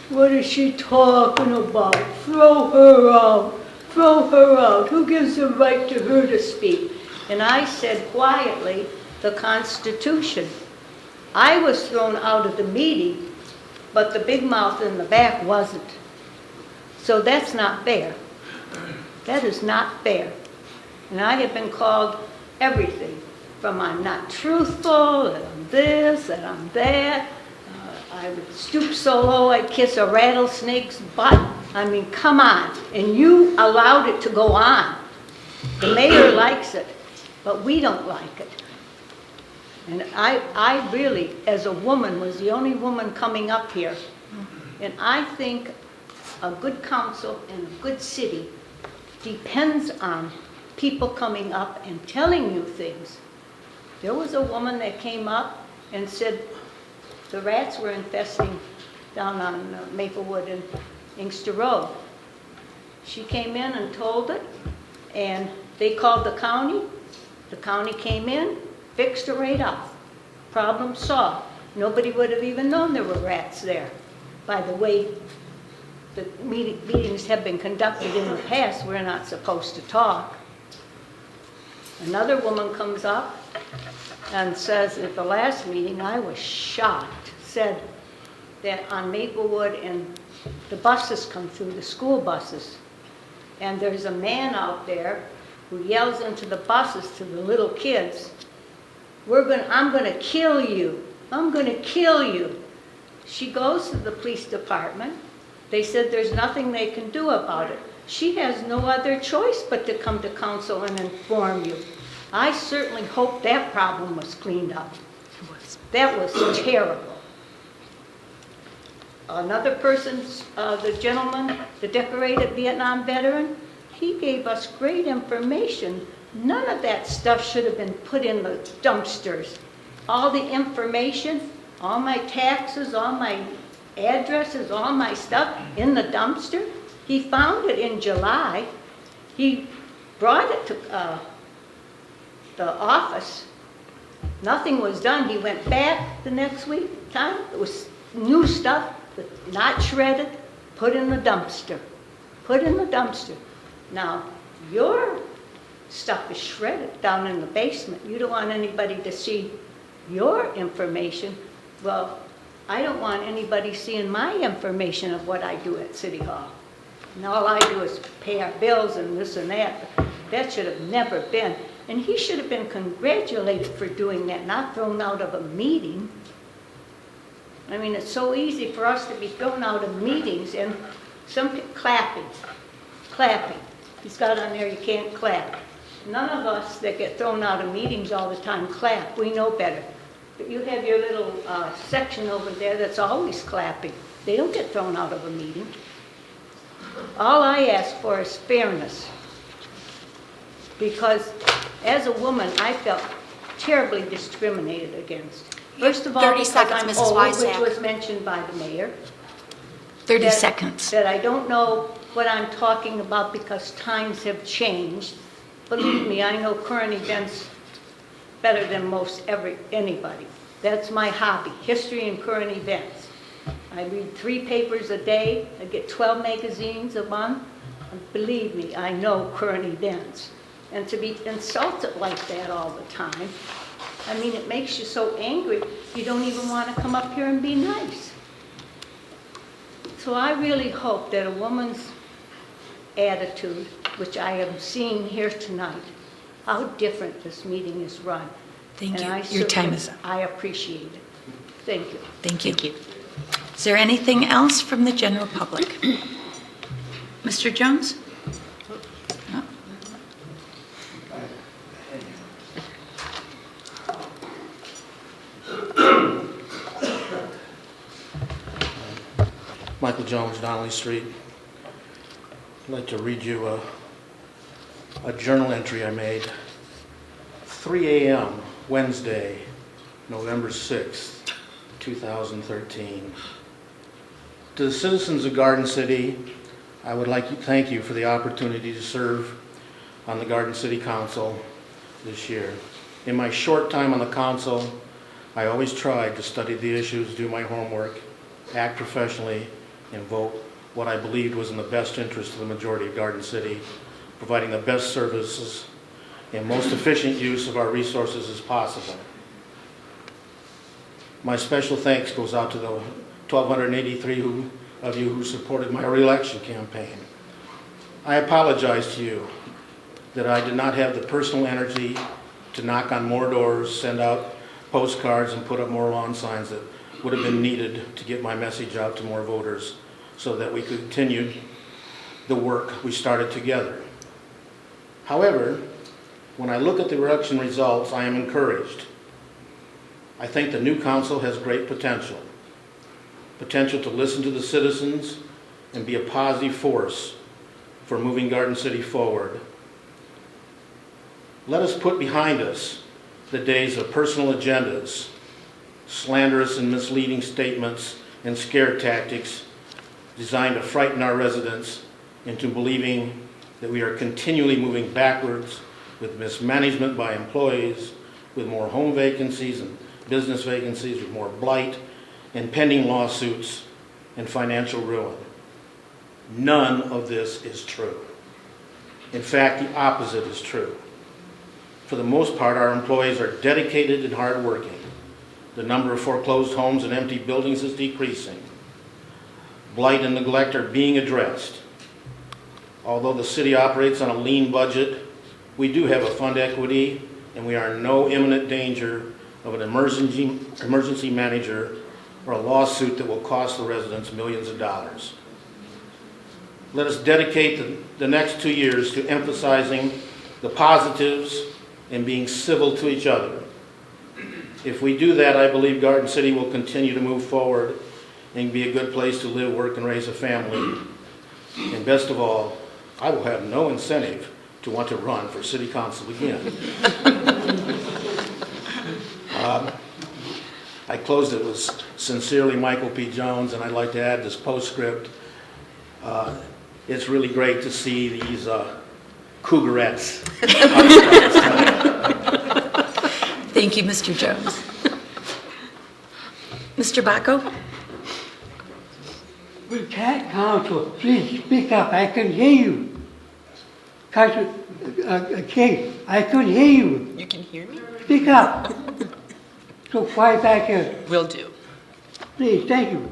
What is she talking about? Throw her out. Throw her out. Who gives the right to her to speak? And I said quietly, the Constitution. I was thrown out of the meeting, but the big mouth in the back wasn't. So that's not fair. That is not fair. And I have been called everything. From I'm not truthful, and I'm this, and I'm that. I would stoop so low I'd kiss a rattlesnake's butt. I mean, come on. And you allowed it to go on. The mayor likes it, but we don't like it. And I really, as a woman, was the only woman coming up here. And I think a good council and a good city depends on people coming up and telling you things. There was a woman that came up and said the rats were infesting down on Maplewood and Inkster Road. She came in and told it, and they called the county. The county came in, Fixed it right up. Problem solved. Nobody would have even known there were rats there. By the way, the meetings have been conducted in the past, we're not supposed to talk. Another woman comes up and says at the last meeting, I was shocked, said that on Maplewood and the buses come through, the school buses, and there's a man out there who yells into the buses to the little kids, I'm gonna kill you. I'm gonna kill you. She goes to the police department. They said there's nothing they can do about it. She has no other choice but to come to council and inform you. I certainly hope that problem was cleaned up. That was terrible. Another person, the gentleman, the decorated Vietnam veteran, he gave us great information. None of that stuff should have been put in the dumpsters. All the information, all my taxes, all my addresses, all my stuff in the dumpster. He found it in July. He brought it to the office. Nothing was done. He went back the next week. It was new stuff, not shredded, put in the dumpster. Put in the dumpster. Now, your stuff is shredded down in the basement. You don't want anybody to see your information. Well, I don't want anybody seeing my information of what I do at City Hall. And all I do is pay our bills and this and that. That should have never been. And he should have been congratulated for doing that, not thrown out of a meeting. I mean, it's so easy for us to be thrown out of meetings and some clapping. He's got on there, you can't clap. None of us that get thrown out of meetings all the time clap. We know better. But you have your little section over there that's always clapping. They don't get thrown out of a meeting. All I ask for is fairness. Because as a woman, I felt terribly discriminated against. First of all, 30 because seconds, I'm Mrs. old, Wysack. which was mentioned by the mayor. 30 seconds. That I don't know what I'm talking about because times have changed. Believe me, I know current events better than anybody. That's my hobby, history and current events. I read 3 papers a day. I get 12 magazines a month. And believe me, I know current events. And to be insulted like that all the time, I mean, it makes you so angry, you don't even want to come up here and be nice. So I really hope that a woman's attitude, which I am seeing here tonight, how different this meeting is run. Thank you. And Your time is up. I appreciate it. Thank you. Thank you. Is there anything else from the general public? Mr. Jones? No? Michael Jones, Donnelly Street. I'd like to read you a journal entry I made. 3 a.m. Wednesday, November 6th, 2013. To the citizens of Garden City, I would like to thank you for the opportunity to serve on the Garden City Council this year. In my short time on the council, I always tried to study the issues, do my homework, act professionally, and vote what I believed was in the best interest of the majority of Garden City, providing the best services and most efficient use of our resources as possible. My special thanks goes out to the 1,283 of you who supported my re-election campaign. I apologize to you that I did not have the personal energy to knock on more doors, send out postcards, and put up more lawn signs that would have been needed to get my message out to more voters so that we could continue the work we started together. However, when I look at the election results, I am encouraged. I think the new council has great potential to listen to the citizens and be a positive force for moving Garden City forward. Let us put behind us the days of personal agendas, slanderous and misleading statements, and scare tactics designed to frighten our residents into believing that we are continually moving backwards with mismanagement by employees, with more home vacancies and business vacancies, with more blight and pending lawsuits and financial ruin. None of this is true. In fact, the opposite is true. For the most part, our employees are dedicated and hardworking. The number of foreclosed homes and empty buildings is decreasing. Blight and neglect are being addressed. Although the city operates on a lean budget, we do have a fund equity, and we are in no imminent danger of an emergency manager or a lawsuit that will cost the residents millions of dollars. Let us dedicate the next 2 years to emphasizing the positives and being civil to each other. If we do that, I believe Garden City will continue to move forward and be a good place to live, work, and raise a family. And best of all, I will have no incentive to want to run for city council again. I closed it with sincerely Michael P. Jones, and I'd like to add this postscript. It's really great to see these Cougarettes. Thank you, Mr. Jones. Mr. Bacco? Council, please speak up. I can hear you. Council, King, I couldn't hear you. You can hear me? Speak up. So quiet back here. Will do. Please, thank you.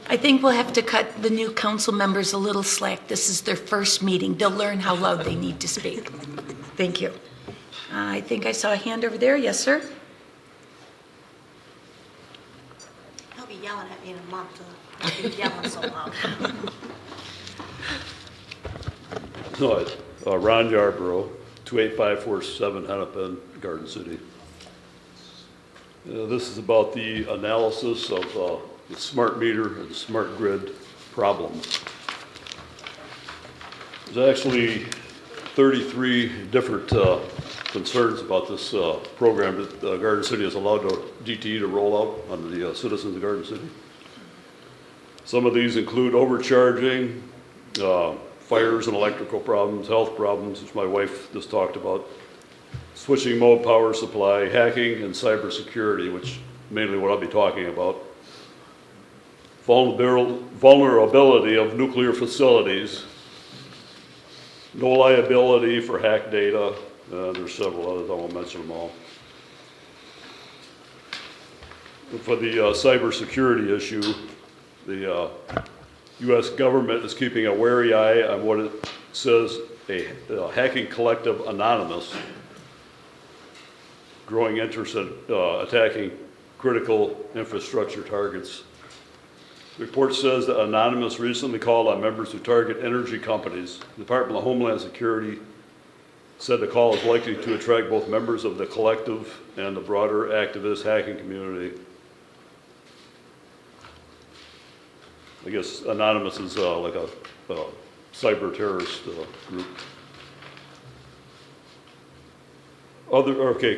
I think we'll have to cut the new council members a little slack. This is their first meeting. They'll learn how loud they need to speak. Thank you. I think I saw a hand over there. Yes, sir? He'll be yelling at me in a month. He'll be yelling so loud. No, Ron Yarborough, 28547 Hennepin, Garden City. This is about the analysis of the smart meter and smart grid problem. There's actually 33 different concerns about this program that Garden City has allowed DTE to roll out on the citizens of Garden City. Some of these include overcharging, fires and electrical problems, health problems, which my wife just talked about, switching mode power supply, hacking, and cybersecurity, which mainly what I'll be talking about. Vulnerability of nuclear facilities, no liability for hacked data. There's several others, I won't mention them all. For the cybersecurity issue, the U.S. government is keeping a wary eye on what it says a hacking collective anonymous, growing interest in attacking critical infrastructure targets. The report says that Anonymous recently called on members who target energy companies. The Department of Homeland Security said the call is likely to attract both members of the collective and the broader activist hacking community. I guess Anonymous is like a cyber terrorist group.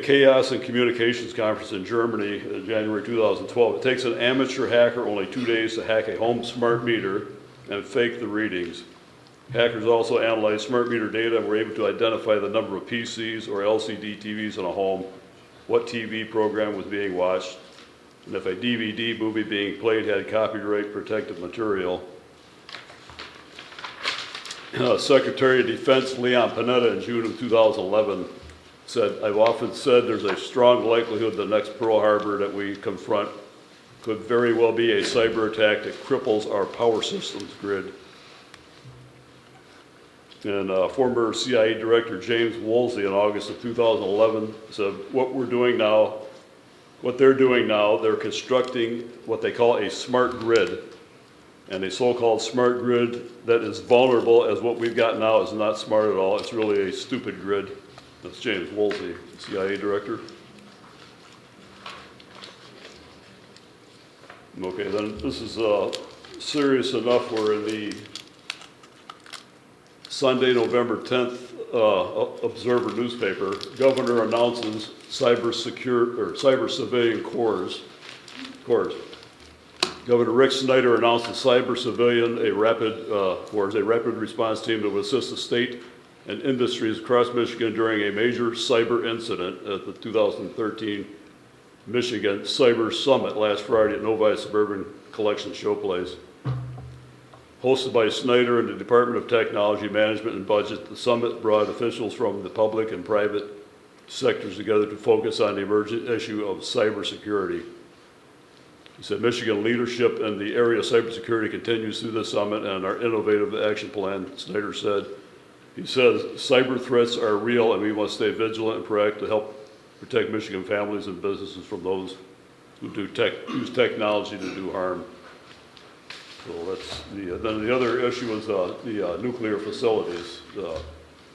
Chaos and Communications Conference in Germany in January 2012. It takes an amateur hacker only 2 days to hack a home smart meter and fake the readings. Hackers also analyzed smart meter data and were able to identify the number of PCs or LCD TVs in a home, what TV program was being watched, and if a DVD movie being played had copyright protected material. Secretary of Defense Leon Panetta in June of 2011 said, "I've often said there's a strong likelihood the next Pearl Harbor that we confront could very well be a cyber attack that cripples our power systems grid." And former CIA Director James Woolsey in August of 2011 said, what they're doing now, they're constructing what they call a smart grid. And a so-called smart grid that is vulnerable as what we've got now is not smart at all. It's really a stupid grid. That's James Woolsey, CIA Director. Okay, then this is serious enough. We're in the Sunday, November 10th Observer newspaper. Governor announces cyber civilian corps. Governor Rick Snyder announced a cyber civilian, a rapid response team that would assist the state and industries across Michigan during a major cyber incident at the 2013 Michigan Cyber Summit last Friday at Novi Suburban Collection Showplace. Hosted by Snyder and the Department of Technology Management and Budget, the summit brought officials from the public and private sectors together to focus on the emergent issue of cybersecurity. He said Michigan leadership in the area of cybersecurity continues through the summit and our innovative action plan, Snyder said. He says cyber threats are real and we must stay vigilant and proactive to help protect Michigan families and businesses from those who use technology to do harm. So that's then the other issue is the nuclear facilities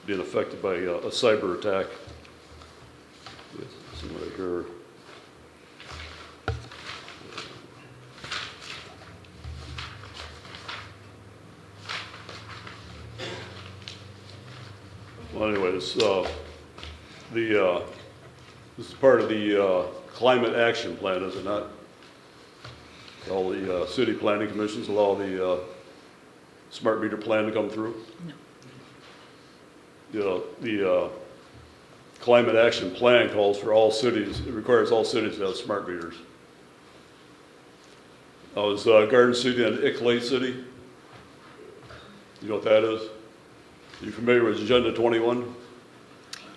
being affected by a cyber attack. See what I hear. Well, anyways, this is part of the climate action plan, is it not? All the city planning commissions allow the smart meter plan to come through? No. The climate action plan calls for all cities, it requires all cities to have smart meters. Now, is Garden City an ICLATE city? You know what that is? Are you familiar with Agenda 21?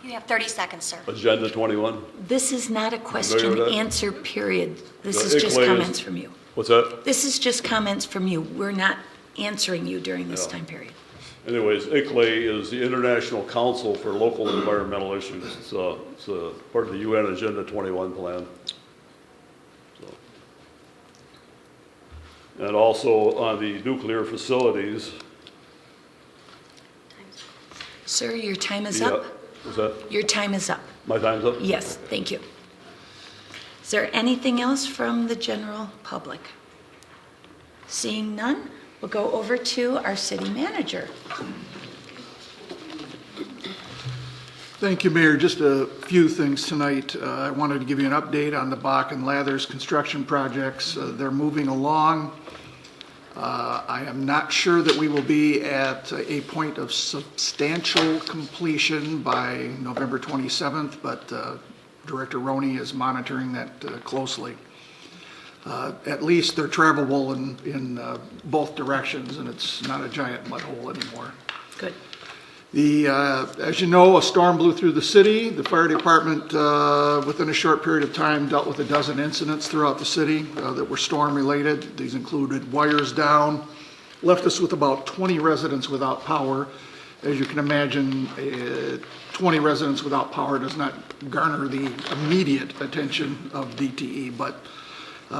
You have 30 seconds, sir. Agenda 21? This is not a question Familiar with that? answer period. This The is just ICLATE comments from you. What's that? This is just comments from you. We're not answering you during this Yeah. time period. Anyways, ICLAE is the International Council for Local Environmental Issues. It's part of the UN Agenda 21 plan. So. And also on the nuclear facilities. Sir, your time is up. Is that? Your time is up. My time's up? Yes, thank you. Is there anything else from the general public? Seeing none, we'll go over to our city manager. Thank you, Mayor. Just a few things tonight. I wanted to give you an update on the Bach and Lathers construction projects. They're moving along. I am not sure that we will be at a point of substantial completion by November 27th, but Director Roney is monitoring that closely. At least they're travelable in both directions, and it's not a giant mud hole anymore. Good. As you know, a storm blew through the city. The fire department, within a short period of time, dealt with a dozen incidents throughout the city that were storm-related. These included wires down, left us with about 20 residents without power. As you can imagine, 20 residents without power does not garner the immediate attention of DTE, but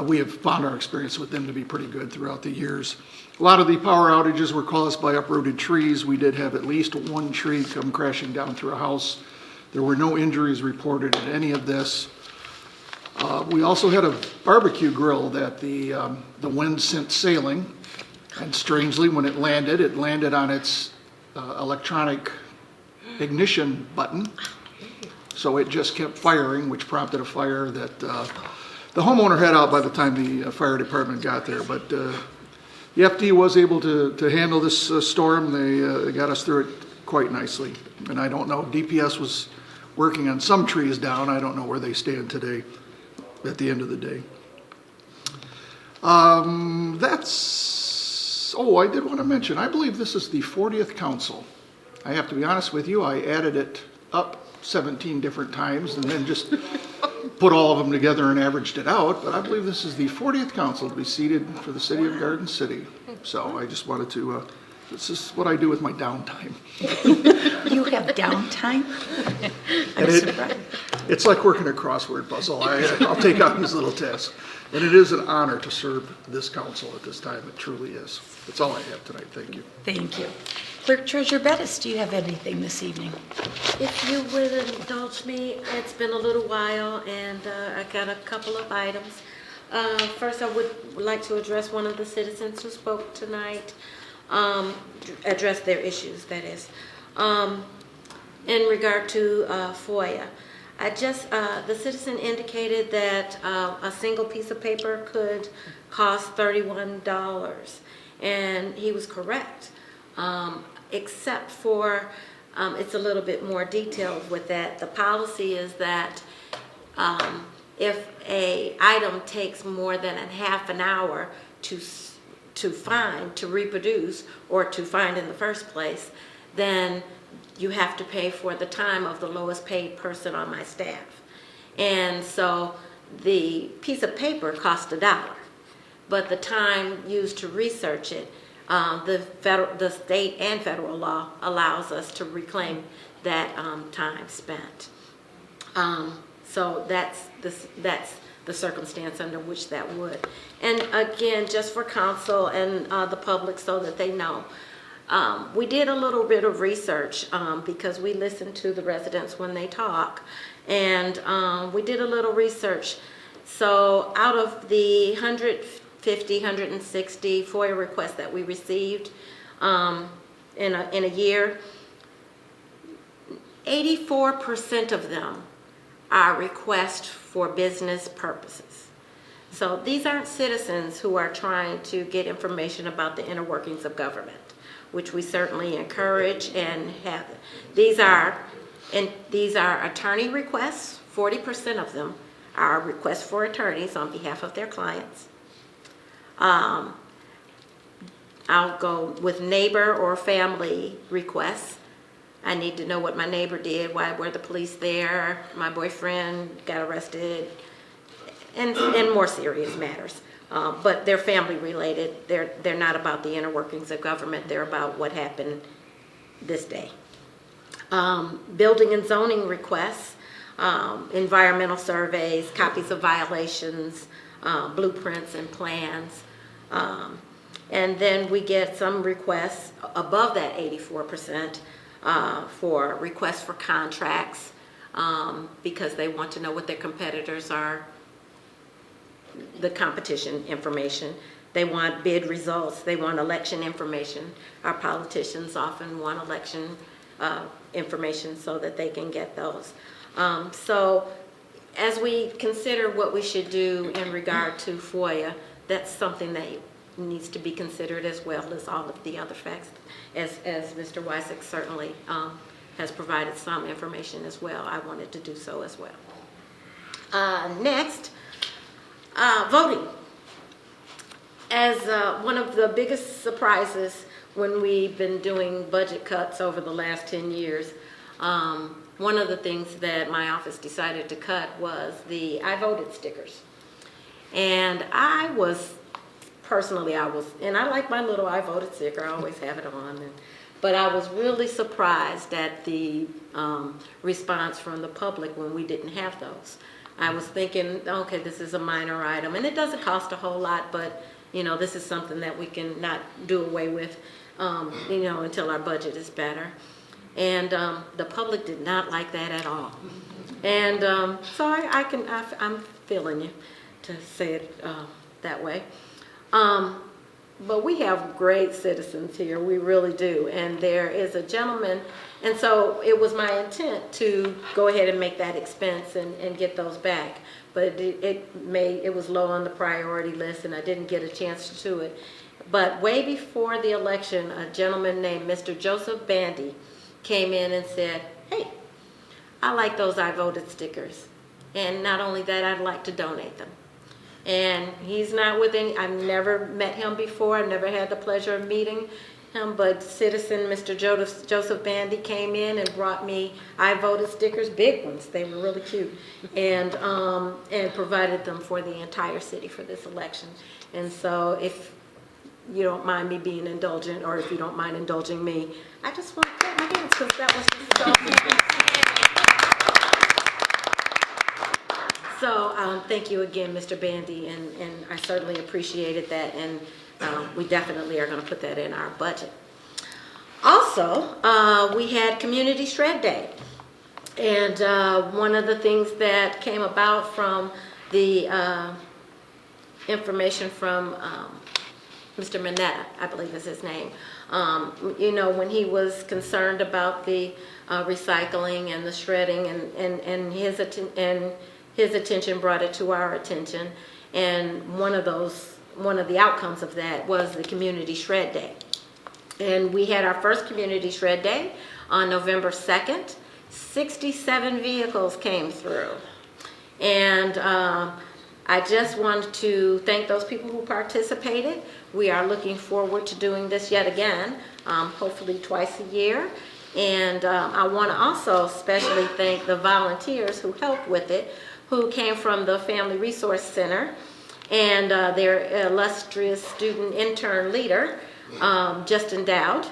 we have found our experience with them to be pretty good throughout the years. A lot of the power outages were caused by uprooted trees. We did have at least one tree come crashing down through a house. There were no injuries reported in any of this. We also had a barbecue grill that the wind sent sailing, and strangely, when it landed on its electronic ignition button, so it just kept firing, which prompted a fire that the homeowner had out by the time the fire department got there. But the FD was able to handle this storm. They got us through it quite nicely. And I don't know, DPS was working on some trees down. I don't know where they stand today at the end of the day. I did want to mention, I believe this is the 40th council. I have to be honest with you, I added it up 17 different times and then just put all of them together and averaged it out, but I believe this is the 40th council to be seated for the city of Garden City. So I just wanted to, this is what I do with my downtime. You have downtime? I'm surprised. It's like working a crossword puzzle. I'll take on these little tasks. And it is an honor to serve this council at this time. It truly is. That's all I have tonight. Thank you. Thank you. Clerk Treasurer Bettis, do you have anything this evening? If you would indulge me, it's been a little while and I got a couple of items. First, I would like to address one of the citizens who spoke tonight, address their issues, that is. In regard to FOIA, the citizen indicated that a single piece of paper could cost $31, and he was correct. Except for it's a little bit more detailed with that. The policy is that if a item takes more than a half an hour to find, to reproduce, or to find in the first place, then you have to pay for the time of the lowest paid person on my staff. And so the piece of paper cost $1, but the time used to research it, the state and federal law allows us to reclaim that time spent. So that's the circumstance under which that would. And again, just for council and the public so that they know, we did a little bit of research because we listen to the residents when they talk, and we did a little research. So out of the 150, 160 FOIA requests that we received in a year, 84% of them are requests for business purposes. So these aren't citizens who are trying to get information about the inner workings of government, which we certainly encourage and have. These are attorney requests. 40% of them are requests for attorneys on behalf of their clients. I'll go with neighbor or family requests. I need to know what my neighbor did, why were the police there, my boyfriend got arrested, and more serious matters. But they're family related. They're not about the inner workings of government. They're about what happened this day. Building and zoning requests, environmental surveys, copies of violations, blueprints and plans. And then we get some requests above that 84% for requests for contracts because they want to know what their competitors are, the competition information. They want bid results. They want election information. Our politicians often want election information so that they can get those. So as we consider what we should do in regard to FOIA, that's something that needs to be considered as well as all of the other facts, as Mr. Wysick certainly has provided some information as well. I wanted to do so as well. Next, voting. As one of the biggest surprises when we've been doing budget cuts over the last 10 years, one of the things that my office decided to cut was the I voted stickers. And I was, and I like my little I voted sticker, I always have it on, but I was really surprised at the response from the public when we didn't have those. I was thinking, okay, this is a minor item, and it doesn't cost a whole lot, but you know, this is something that we can not do away with, you know, until our budget is better. And the public did not like that at all. And so I'm feeling you to say it that way. But we have great citizens here, we really do. And there is a gentleman, and so it was my intent to go ahead and make that expense and get those back. But it was low on the priority list and I didn't get a chance to do it. But way before the election, a gentleman named Mr. Joseph Bandy came in and said, hey, I like those I voted stickers. And not only that, I'd like to donate them. And he's not with any, I've never met him before, I've never had the pleasure of meeting him, but citizen Mr. Joseph Bandy came in and brought me I voted stickers, big ones, they were really cute, and provided them for the entire city for this election. And so if you don't mind me being indulgent, or if you don't mind indulging me, I just want to clap my hands because that was just so thank you again, Mr. Bandy, and I certainly appreciated that, and we definitely are going to put that in our budget. Also, we had Community Shred Day, and one of the things that came about from the information from Mr. Mineta, I believe is his name, you know, when he was concerned about the recycling and the shredding, and his attention brought it to our attention, and one of the outcomes of that was the Community Shred Day. And we had our first Community Shred Day on November 2nd. 67 vehicles came through. And I just want to thank those people who participated. We are looking forward to doing this yet again, hopefully twice a year. And I want to also especially thank the volunteers who helped with it, who came from the Family Resource Center, and their illustrious student intern leader, Justin Dowd,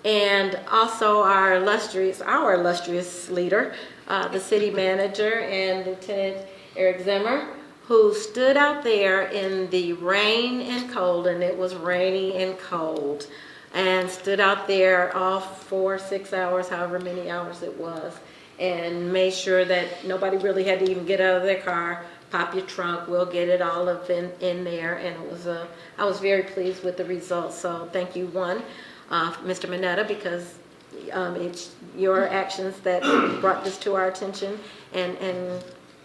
and also our illustrious leader, the city manager and Lieutenant Eric Zimmer, who stood out there in the rain and cold, and it was rainy and cold, and stood out there all 4 or 6 hours, however many hours it was, and made sure that nobody really had to even get out of their car. Pop your trunk, we'll get it all up in there, and it was I was very pleased with the results. So thank you, Mr. Mineta, because it's your actions that brought this to our attention, and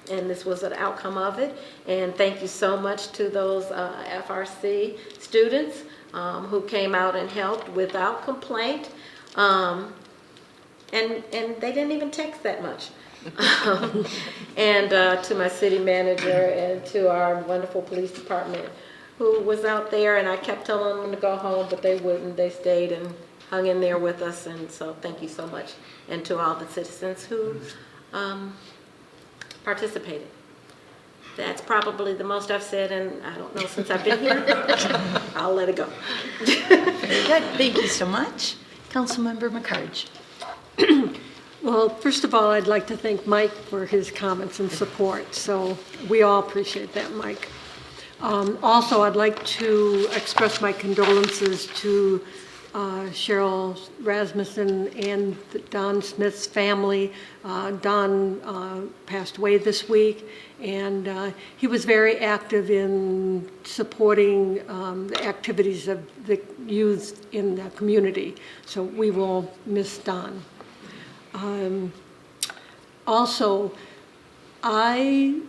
this was an outcome of it. And thank you so much to those FRC students who came out and helped without complaint, and they didn't even text that much. And to my city manager and to our wonderful police department who was out there, and I kept telling them to go home, but they wouldn't. They stayed and hung in there with us, and so thank you so much. And to all the citizens who participated. That's probably the most I've said, and I don't know, since I've been here. I'll let it go. Very good. Thank you so much. Councilmember McCarge. Well, first of all, I'd like to thank Mike for his comments and support. So we all appreciate that, Mike. Also, I'd like to express my condolences to Cheryl Rasmussen and Don Smith's family. Don passed away this week, and he was very active in supporting the activities of the youth in the community. So we will miss Don. Also, I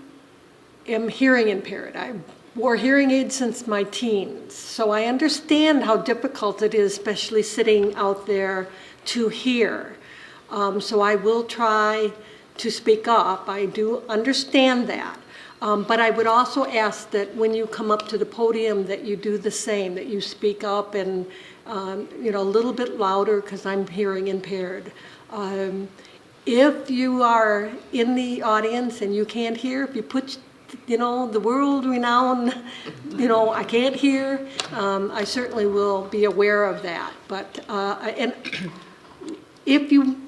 am hearing impaired. I wore hearing aids since my teens, so I understand how difficult it is, especially sitting out there, to hear. So I will try to speak up. I do understand that. But I would also ask that when you come up to the podium that you do the same, that you speak up and a little bit louder, because I'm hearing impaired. If you are in the audience and you can't hear, if you put, the world-renowned, I can't hear, I certainly will be aware of that. But, and if you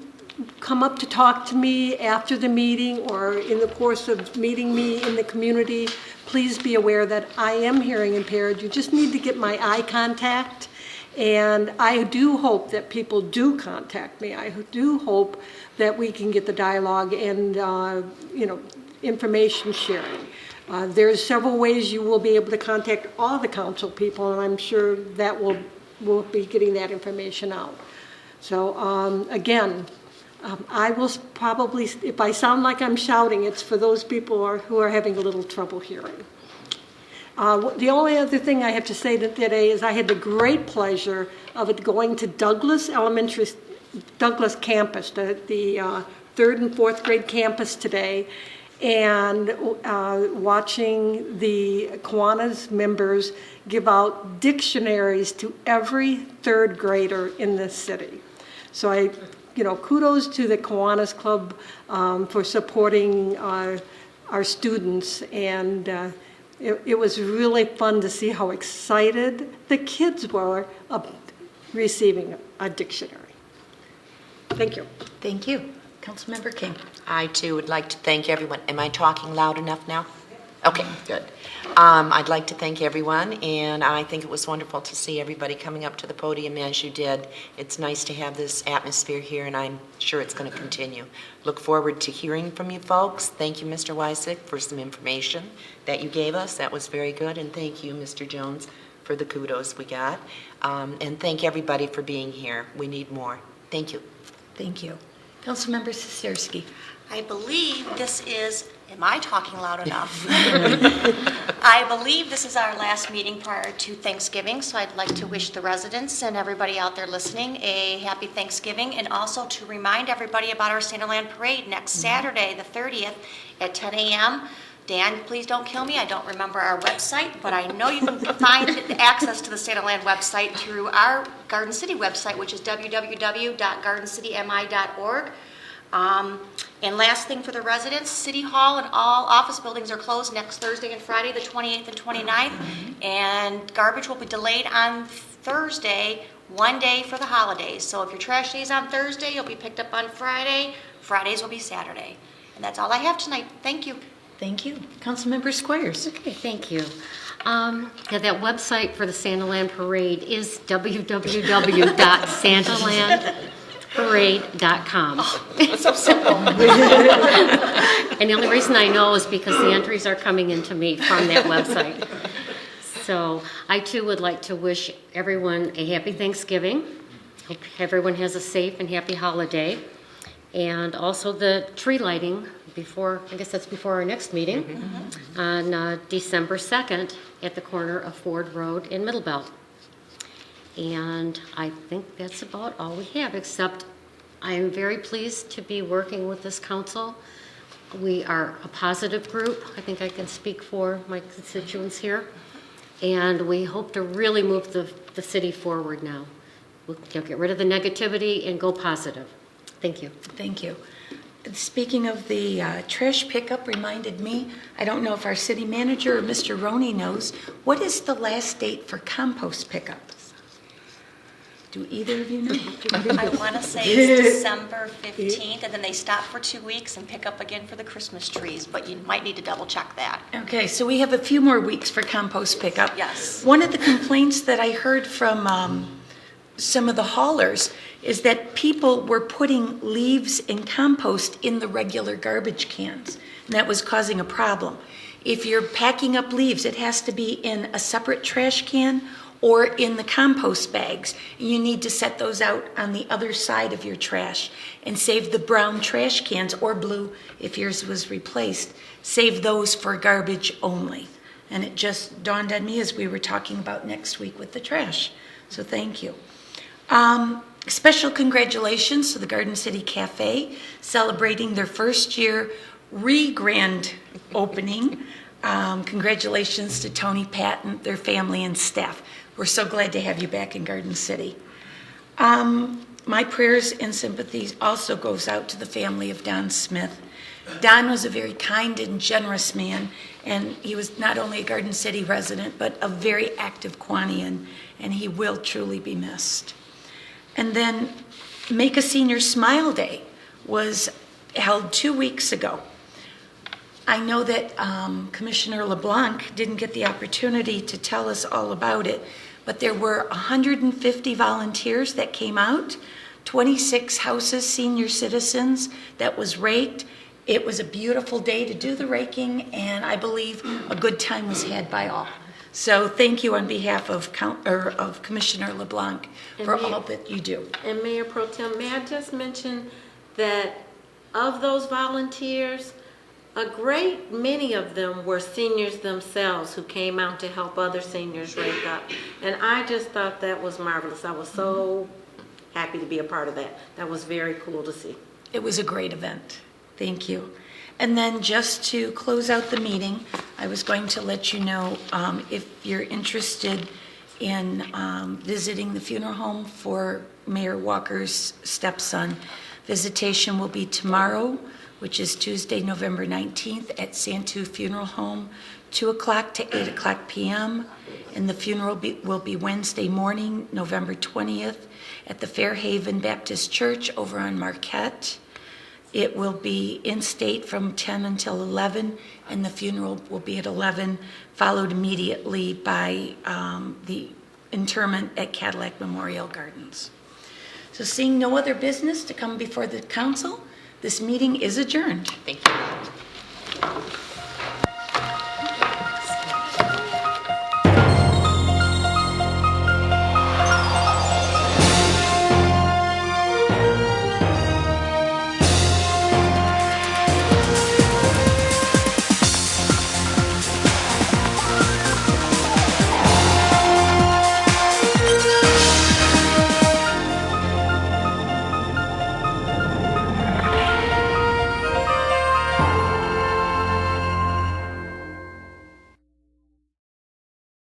come up to talk to me after the meeting or in the course of meeting me in the community, please be aware that I am hearing impaired. You just need to get my eye contact. And I do hope that people do contact me. I do hope that we can get the dialogue and, information sharing. There's several ways you will be able to contact all the council people, and I'm sure that we'll be getting that information out. So, again, I will probably, if I sound like I'm shouting, it's for those people who are having a little trouble hearing. The only other thing I have to say today is I had the great pleasure of going to Douglas campus, the 3rd and 4th grade campus today, and watching the Kiwanis members give out dictionaries to every 3rd grader in this city. So kudos to the Kiwanis Club for supporting our students, and it was really fun to see how excited the kids were of receiving a dictionary. Thank you. Thank you. Councilmember King. I, too, would like to thank everyone. Am I talking loud enough now? Okay, good. I'd like to thank everyone, and I think it was wonderful to see everybody coming up to the podium as you did. It's nice to have this atmosphere here, and I'm sure it's going to continue. Look forward to hearing from you folks. Thank you, Mr. Wysick, for some information that you gave us. That was very good, and thank you, Mr. Jones, for the kudos we got. And thank everybody for being here. We need more. Thank you. Thank you. Councilmember Sisirski. I believe this is Am I talking loud enough? I believe this is our last meeting prior to Thanksgiving, so I'd like to wish the residents and everybody out there listening a happy Thanksgiving, and also to remind everybody about our Santaland Parade next Saturday, the 30th, at 10 a.m. Dan, please don't kill me. I don't remember our website, but I know you can find access to the Santaland website through our Garden City website, which is www.gardencitymi.org. And last thing for the residents, City Hall and all office buildings are closed next Thursday and Friday, the 28th and 29th. And garbage will be delayed on Thursday, one day for the holidays. So if your trash day is on Thursday, you'll be picked up on Friday. Fridays will be Saturday. And that's all I have tonight. Thank you. Thank you. Councilmember Squires. Okay, thank you. Yeah, that website for the Santaland Parade is www.santalandparade.com. So simple. And the only reason I know is because the entries are coming into me from that website. So I too would like to wish everyone a happy Thanksgiving. Hope everyone has a safe and happy holiday. And also the tree lighting before, I guess that's before our next meeting, on December 2nd at the corner of Ford Road in Middlebelt. And I think that's about all we have, except I am very pleased to be working with this council. We are a positive group. I think I can speak for my constituents here. And we hope to really move the city forward now. We'll get rid of the negativity and go positive. Thank you. Thank you. Speaking of the trash pickup reminded me, I don't know if our city manager or Mr. Roney knows, what is the last date for compost pickups? Do either of you know? I want to say it's December 15th, and then they stop for 2 weeks and pick up again for the Christmas trees, but you might need to double check that. Okay, so we have a few more weeks for compost pickup. Yes. One of the complaints that I heard from some of the haulers is that people were putting leaves and compost in the regular garbage cans, and that was causing a problem. If you're packing up leaves, it has to be in a separate trash can or in the compost bags. You need to set those out on the other side of your trash and save the brown trash cans, or blue if yours was replaced. Save those for garbage only. And it just dawned on me as we were talking about next week with the trash. So thank you. Special congratulations to the Garden City Cafe celebrating their first year re-grand opening. Congratulations to Tony Patton, their family and staff. We're so glad to have you back in Garden City. My prayers and sympathies also goes out to the family of Don Smith. Don was a very kind and generous man, and he was not only a Garden City resident, but a very active Quanian, and he will truly be missed. And then Make a Senior Smile Day was held 2 weeks ago. I know that Commissioner LeBlanc didn't get the opportunity to tell us all about it, but there were 150 volunteers that came out, 26 houses, senior citizens, that was raked. It was a beautiful day to do the raking, and I believe a good time was had by all. So thank you on behalf of Commissioner LeBlanc for all that you do. And Mayor Pro Tem, may I just mention that of those volunteers, a great many of them were seniors themselves who came out to help other seniors rake up. And I just thought that was marvelous. I was so happy to be a part of that. That was very cool to see. It was a great event. Thank you. And then just to close out the meeting, I was going to let you know if you're interested in visiting the funeral home for Mayor Walker's stepson. Visitation will be tomorrow, which is Tuesday, November 19th at Santu Funeral Home, 2 o'clock to 8 o'clock p.m. And the funeral will be Wednesday morning, November 20th at the Fairhaven Baptist Church over on Marquette. It will be in state from 10 until 11, and the funeral will be at 11, followed immediately by the interment at Cadillac Memorial Gardens. So seeing no other business to come before the council, this meeting is adjourned. Thank you.